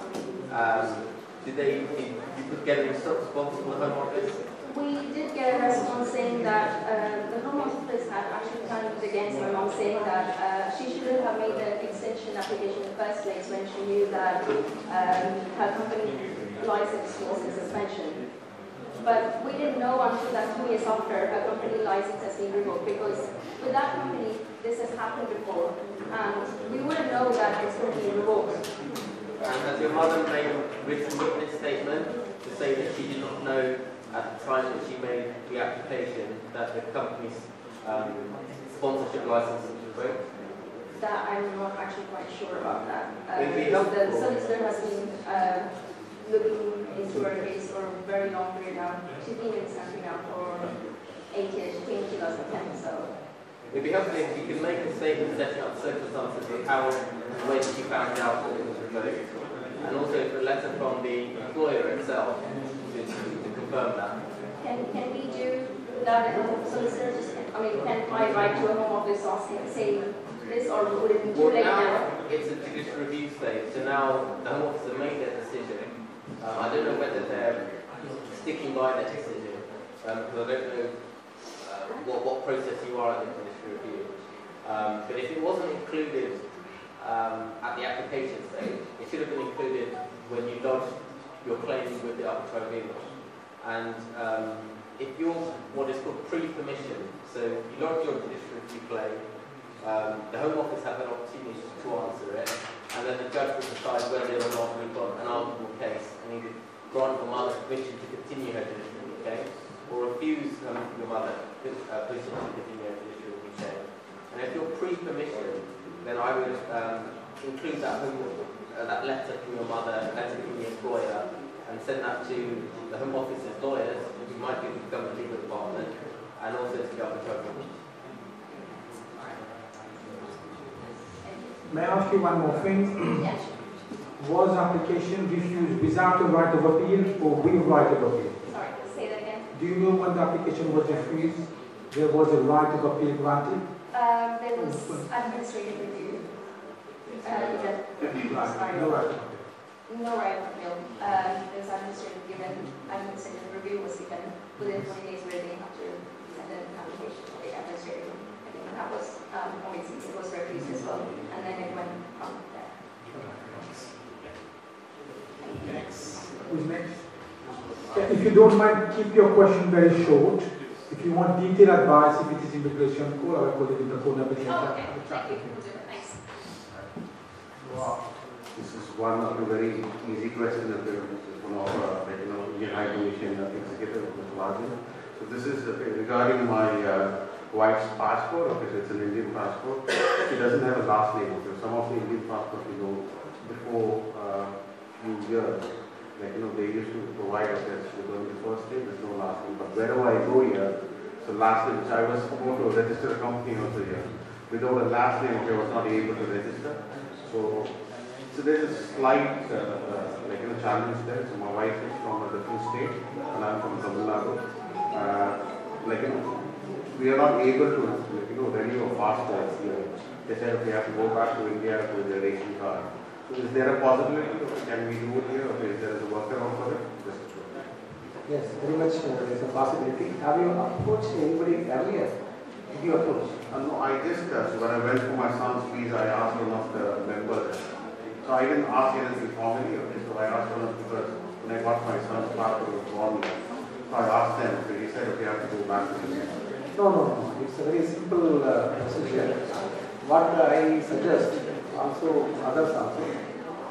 Did you get a response from the Home Office? We did get a response saying that the Home Office had actually turned against my mom, saying that she shouldn't have made the extension application in the first place when she knew that her company license was in suspension. But we didn't know until that 2 years after her company license has been revoked, because with that company this has happened before, and we wouldn't know that it's going to be revoked. And has your mother made a written witness statement to say that she did not know at the time that she made the application that the company's sponsorship license was revoked? That I'm not actually quite sure about that. The solicitor has been looking into her case for a very long period now. She's been in this country now for 8 years. She came in 2010, so. It'd be helpful if you could make a statement setting up circumstances of how and when she found out that it was revoked, and also a letter from the employer itself to confirm that. Can we do that at the solicitor? Can I write to a Home Office asking, say this, or would it be too late now? It's a judicial review stage, so now the Home Office have made their decision. I don't know whether they're sticking by their decision, because I don't know what process you are at the judicial review. But if it wasn't included at the application stage, it should have been included when you lodged your claims with the upper tribunal. And if you're what is called pre-permission, so you lodge your judicial review claim, the Home Office have an opportunity to answer it, and then the judge will decide whether or not we've got an arguable case and either grant your mother permission to continue her judicial review case or refuse your mother permission to continue her judicial review case. And if you're pre-permission, then I would include that letter from your mother, letter from the employer, and send that to the Home Office's lawyers, who might be the government legal department, and also to the upper tribunal. May I ask you one more thing? Yes. Was application refused without a right of appeal or with right of appeal? Sorry, say that again. Do you know when the application was refused, there was a right of appeal granted? There was administrative review. Right. Sorry. No right. No right of appeal. There's administrative review was given within 20 days where they have to send an application to the administrative. I think that was obviously it was refused as well, and then it went from there. Who's next? If you don't mind, keep your question very short. If you want detailed advice, if it is immigration, call our colleague in the phone. Oh, okay. Thank you. Thanks. Wow. one very easy question of one of Indian High Commission Executive, Mr. Rajan. So this is regarding my wife's passport. Okay, so it's an Indian passport. She doesn't have a last name. Okay, some of the Indian passports, before few years, they used to provide us with only the first name, there's no last name. But wherever I go here, so last name, which I was supposed to register a company also here. Without a last name, okay, I was not able to register. So there's a slight challenge there. So my wife is from a different state, and I'm from Tamil Nadu. We are not able to renew a passport here. They said we have to go back to India with the ration card. So is there a possibility? Can we do it here? Or is there a workaround for it? Yes, very much there is a possibility. Have you approached anybody earlier? Did you approach? No, I just, when I went for my son's visa, I asked one of the members. So I didn't ask anything formally, okay? So I asked one of them because when I got my son's passport, it was born here. So I asked them, so he said, okay, I have to go back to India. No. It's a very simple procedure. What I suggest, also others also,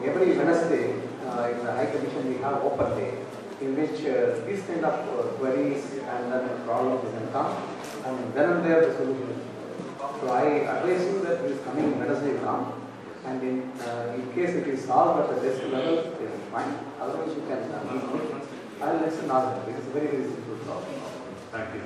every Wednesday in the High Commission we have open day in which these kind of queries and then problems can come, and then and there the solution. So I advise you that this coming Wednesday come, and in case it is solved at the desk level, it is fine. Otherwise you can meet me. I will listen now. It is a very, very simple problem. Thank you.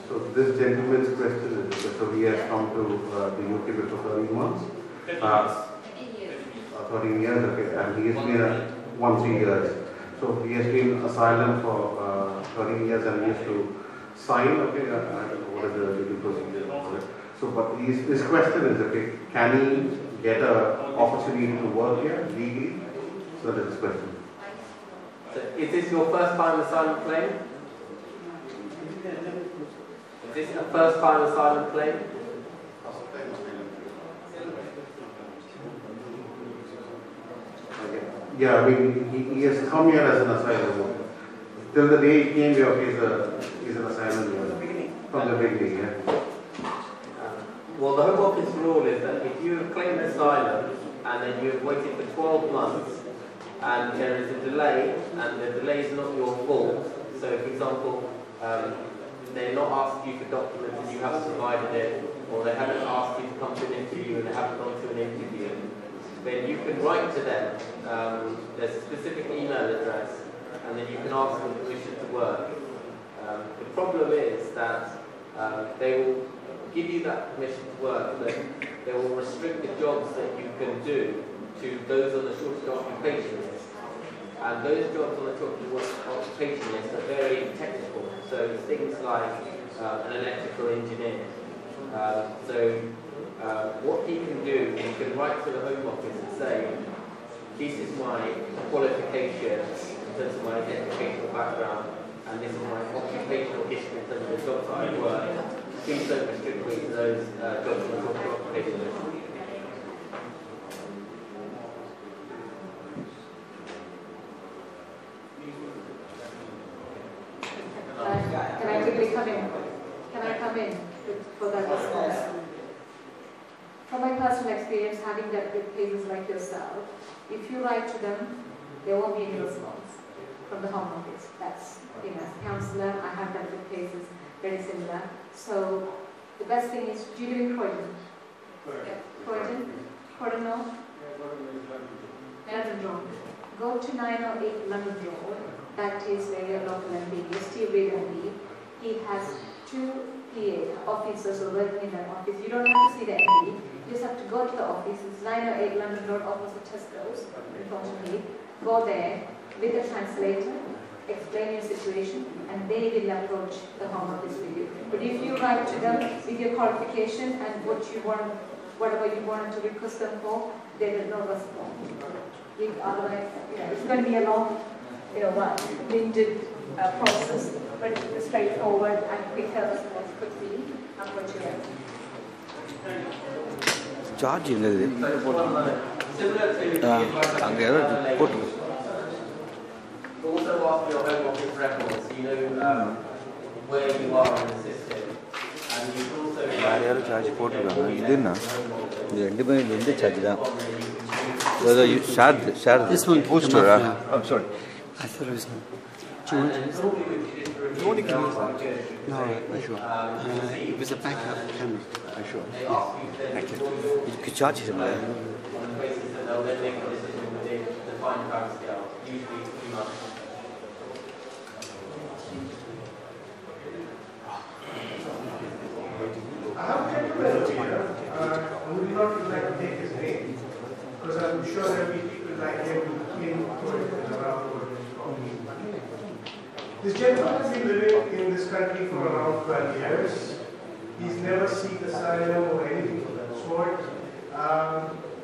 So this gentleman's question is, so he has come to the UK before 13 months. 13 years, okay, and he has been 3 years. So he has been asylum for 13 years and he has to sign, okay, I don't know what is the legal procedure for it. So, but his question is, okay, can he get an opportunity to work here legally? So that is his question. So is this your first time asylum claim? Is this a first time asylum claim? Yeah, I mean, he has come here as an asylum worker. Till the day he came here, he's an asylum worker. From the beginning, yeah. Well, the Home Office rule is that if you have claimed asylum and then you have waited for 12 months and there is a delay and the delay is not your fault, so for example, they're not asking you for documents and you haven't provided it, or they haven't asked you to come to an interview and they haven't gone to an interview, then you can write to them. There's a specific email address, and then you can ask them permission to work. The problem is that they will give you that permission to work, but they will restrict the jobs that you can do to those on the shortage occupation list. And those jobs on the shortage occupation list are very technical. So things like an electrical engineer. What he can do, he can write to the Home Office and say, this is my qualifications in terms of my educational background, and this is my occupational history in terms of the jobs that I work. Please don't restrict me to those jobs on the shortage occupation list. Can I quickly come in? Can I come in for that response? From my personal experience, having dealt with cases like yourself, if you write to them, there won't be any response from the Home Office. That's, as a counsellor, I have dealt with cases very similar. So the best thing is, do you live in Croydon? Croydon? Croydon North? London Road. Go to 908 London Road. That is where your local MP is, Steve Reid MP. He has 2 PA officers who are working in that office. You don't have to see the MP. You just have to go to the office. It's 908 London Road, opposite Tesco's, unfortunately. Go there with a translator, explain your situation, and they will approach the Home Office with you. But if you write to them with your qualification and what you want, whatever you want to request them for, they will not respond. Otherwise, it's going to be a long, winded process. pretty straightforward and quicker response could be unfortunate. Charge in the also after your home office records, you know where you are in the system. And you also charge whether you share this one booster. I'm sorry. I thought it was. Do you want to use it? No, I'm sure. It was a backup camera. I'm sure. Thank you. You could charge him there. On the basis that they'll then make a decision within the defined time scale, usually 3 months. I have a gentleman here, I would not like to take his name, because I'm sure there will be people like him who came to it around the world. This gentleman has been living in this country for around 12 years. He's never sought asylum or anything of that sort.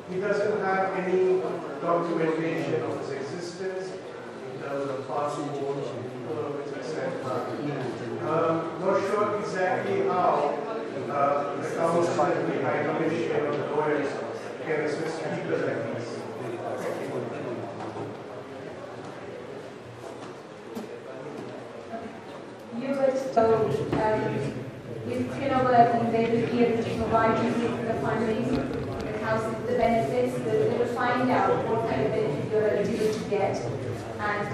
He doesn't have any documentation of his existence in terms of passport, etc. Not sure exactly how the council and the high commission or the lawyers can assist people like this. You were told if you're not working, they will be able to provide you with the funding, the housing, the benefits. They will find out what kind of benefit you're eligible to get, and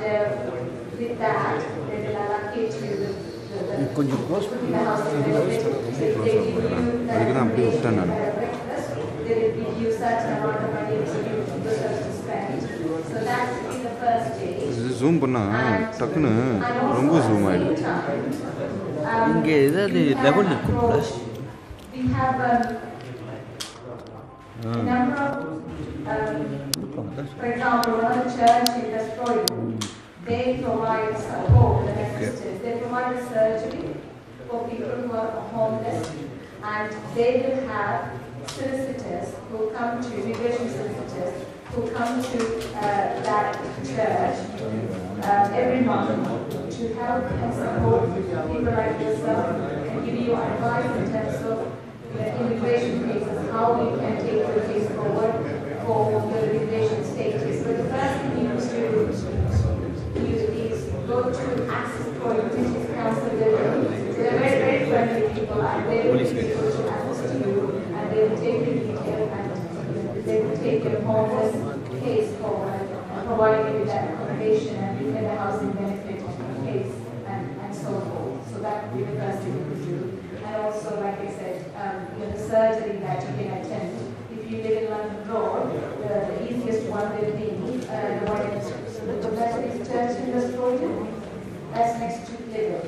with that, they will allocate you the housing benefit. They give you breakfast. They will give you certain amount of money to spend. So that will be the first day. Zoom பண்ணா டக்குன்னு ரொம்ப zoom ஆயிடுது. இங்க ஏதாவது level இருக்கும்ல? We have a number of, for example, one of the church in Destroyed, they provide support and assistance. They provide a surgery for people who are homeless, and they will have solicitors who come to, immigration solicitors, who come to that church every month to help and support people like yourself and give you advice in terms of immigration cases, how you can take your case forward for your immigration status. But the first thing you need to do is go to access point, which is council building. They're very, very friendly people, and they will be able to assist you, and they will take the detail and they will take your homeless case forward and provide you with that accommodation and the housing benefit case and so forth. So that would be the first thing you could do. And also, like I said, the surgery that you can attend. If you live in London Road, the easiest one will be the one in the Methodist Church in Destroyed. That's next to Liver.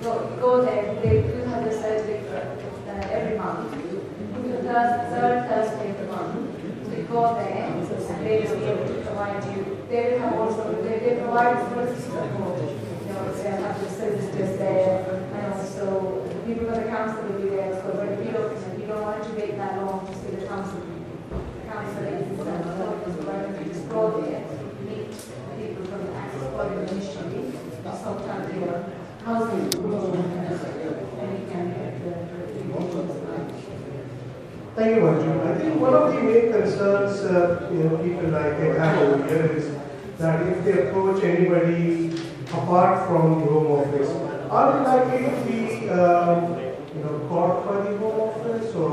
So go there. They do have the surgery every month. The third Thursday of the month. So you go there, and they will be able to provide you. They will have also, they provide first support. They have the solicitors there, and also people from the council will be there. So, but if you don't want to wait that long to see the council, is you just go there, meet people from the access body initially, sometimes your housing, and you can get the Thank you, Arjun. I think one of the main concerns people like they have over here is that if they approach anybody apart from the Home Office, are they likely to be caught by the Home Office or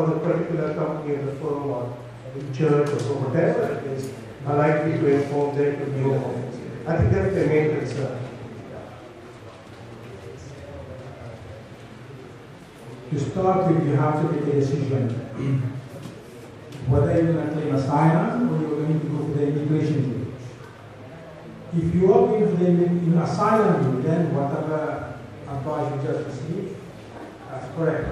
the particular company or the firm or the church or so whatever it is are likely to inform them to the Home Office? I think that's the main concern. To start with, you have to make a decision whether you're going to claim asylum or you're going to go for the immigration route. If you are going for the asylum route, then whatever advice you just received, that's correct.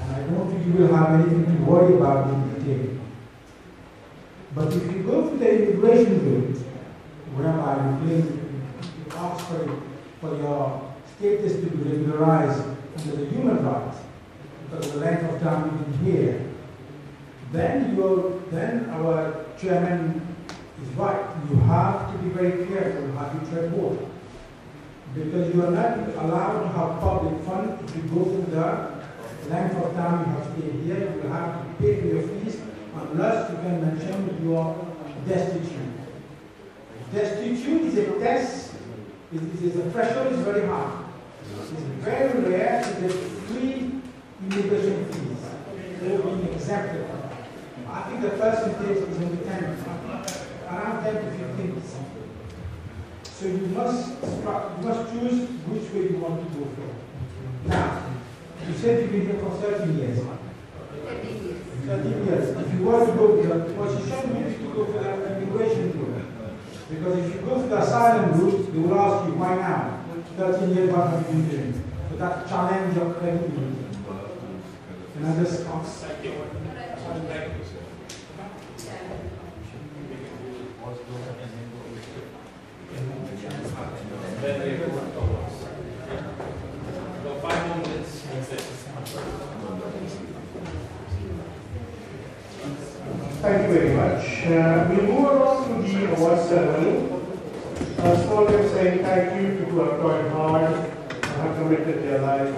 And I don't think you will have anything to worry about in detail. But if you go for the immigration route, whereby you ask for your status to be regularized under the human rights, because of the length of time you've been here, then our chairman is right. You have to be very careful how you tread water. Because you are not allowed to have public fund if you go through the length of time you have stayed here. You will have to pay for your fees unless you can mention that you are destitute. Destitute is a test. The threshold is very high. It's very rare to get free immigration fees or being exempted. I think the percentage is in the 10, around 10 to 15%. So you must choose which way you want to go for. Now, you said you've been here for 13 years. 13 years. If you want to go to the position, you need to go for the immigration route. Because if you go to the asylum route, they will ask you, why now? 13 years, what have you been doing? So that challenge your credibility. And I just Thank you very much. We move on to the award ceremony. Small names saying thank you to who have tried hard and have committed their life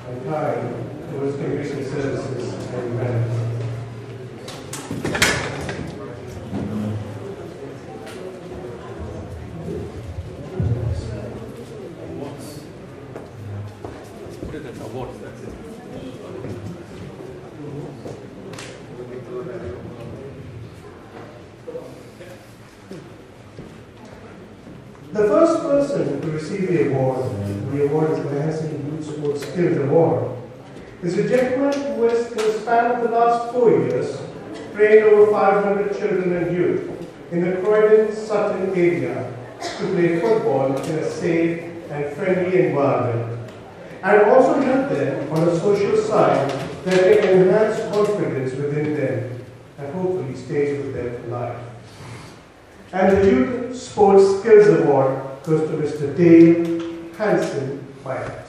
and time towards community services and humanity. The first person to receive the award is the Enhancing Youth Sports Skills Award, is a gentleman who has, in the span of the last 4 years, trained over 500 children and youth in the Croydon-Sutton area to play football in a safe and friendly environment, and also help them on a social side that can enhance confidence within them and hopefully stays with them for life. And the Youth Sports Skills Award goes to Mr. Dale Hansen Wyatt.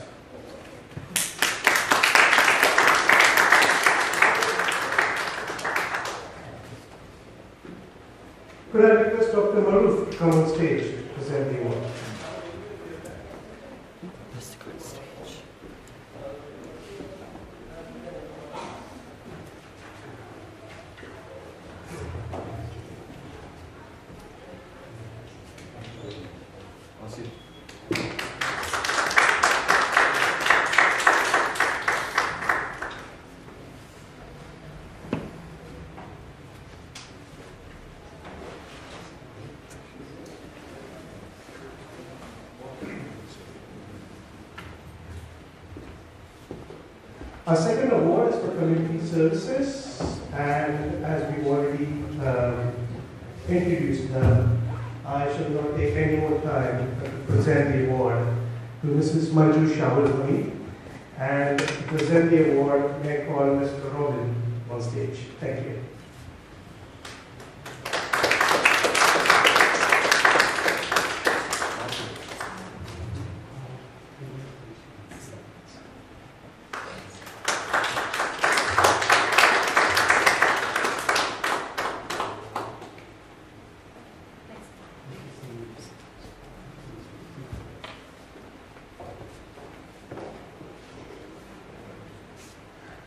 Could I request Dr. Maruf to come on stage to present the award? Our second award is for community services, and as we've already introduced her, I shall not take any more time to present the award to Mrs. Manju Shawalpuri, and to present the award, may I call Mr. Robin on stage. Thank you.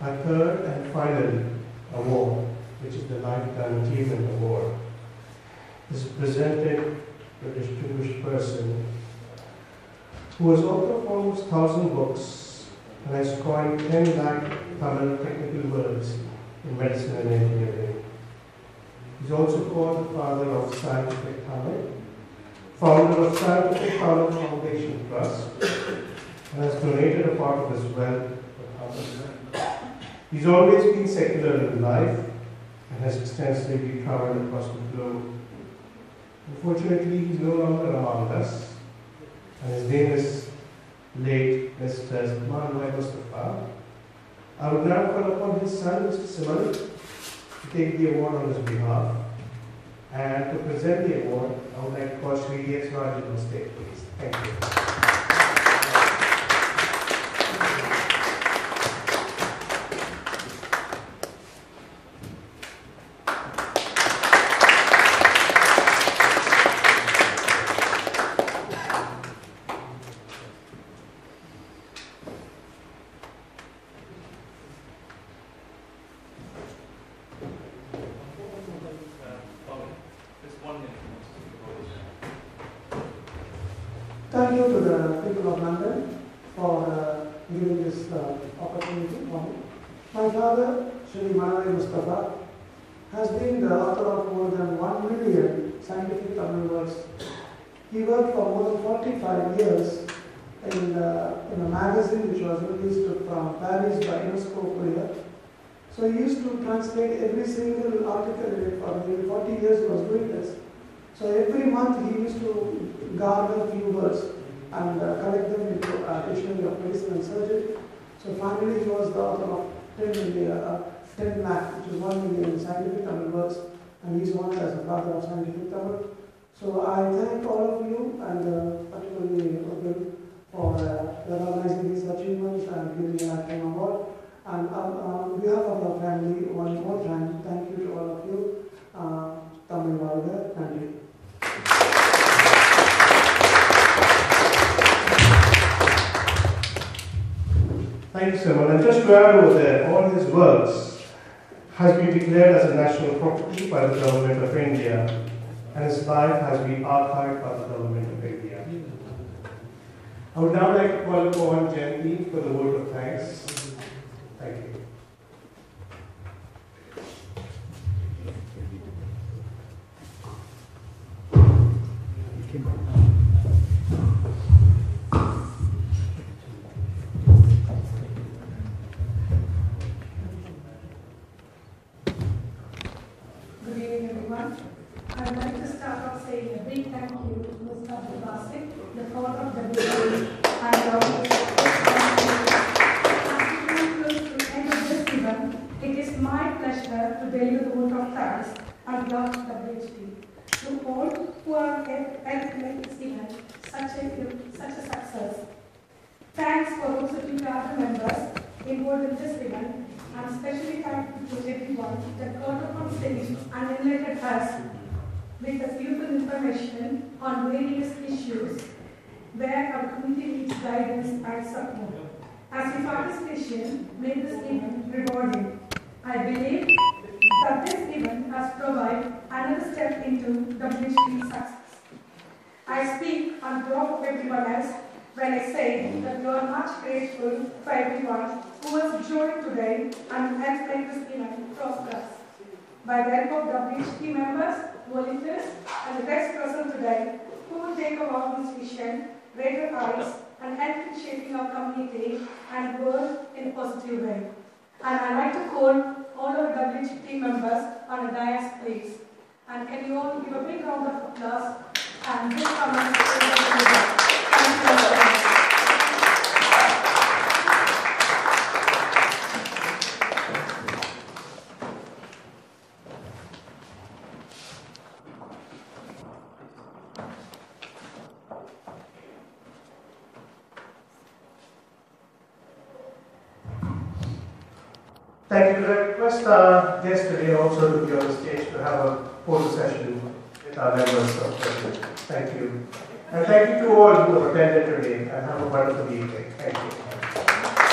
Our third and final award, which is the Lifetime Achievement Award, is presented to a distinguished person who has author of almost 1,000 books and has coined 10 lakh Tamil technical words in medicine and engineering. He is also called the father of scientific Tamil, founder of Scientific Tamil Foundation Trust, and has donated a part of his wealth for others. He's always been secular in life and has extensively traveled across the globe. Unfortunately, he's no longer among us, and his name is late Mr. Zakman Mustafa. I would now call upon his son, Mr. Simal, to take the award on his behalf. And to present the award, I would like to call Sri X. Rajan on stage, please. Thank you. Thank you to the people of London for giving this opportunity for me. My father, Shri Manavai Mustafa, has been the author of more than 1 million scientific Tamil works. He worked for more than 45 years in a magazine which was released from Paris by UNESCO Korea. So he used to translate every single article in it for nearly 40 years he was doing this. So every month he used to garner few words and collect them into a dictionary of medicine and surgery. So finally he was the author of 10 lakh, which is 1 million scientific Tamil works, and he is honored as a father of scientific Tamil. So I thank all of you and particularly Bill for recognizing these achievements and giving an Acting Award. And on behalf of our family, one more time, thank you to all of you. Tamil Valga, thank you. Thank you, Simon. And just to add over there, all his works has been declared as a national property by the Government of India, and his life has been archived by the Government of India. I would now like to call upon Jayati for the vote of thanks. Thank you. Good evening, everyone. I would like to start off saying a big thank you to Mr. Abdul Basit, the founder of WHD, and it is my pleasure to deliver the vote of thanks on behalf of WHD to all who have helped make this event such a success. Thanks for also to the other members involved in this event, and especially thankful to everyone that got up on stage and enlightened us with the useful information on various issues where our community needs guidance and support. As your participation made this event rewarding, I believe that this event has provided another step into WHD success. I speak on behalf of everyone else when I say that we are much grateful for everyone who has joined today and helped make this event prosperous. By the help of WHD members, volunteers, and the guests present today, who will take about this vision, raise our eyes, and help in shaping our community and world in a positive way. And I'd like to call all our WHD members on a dais, please. And can you all give a big round of applause and big comments to the Thank you. Thank you. I request our guests today also to be on the stage to have a photo session with our members of the group. Thank you. And thank you to all who have attended today, and have a wonderful evening. Thank you.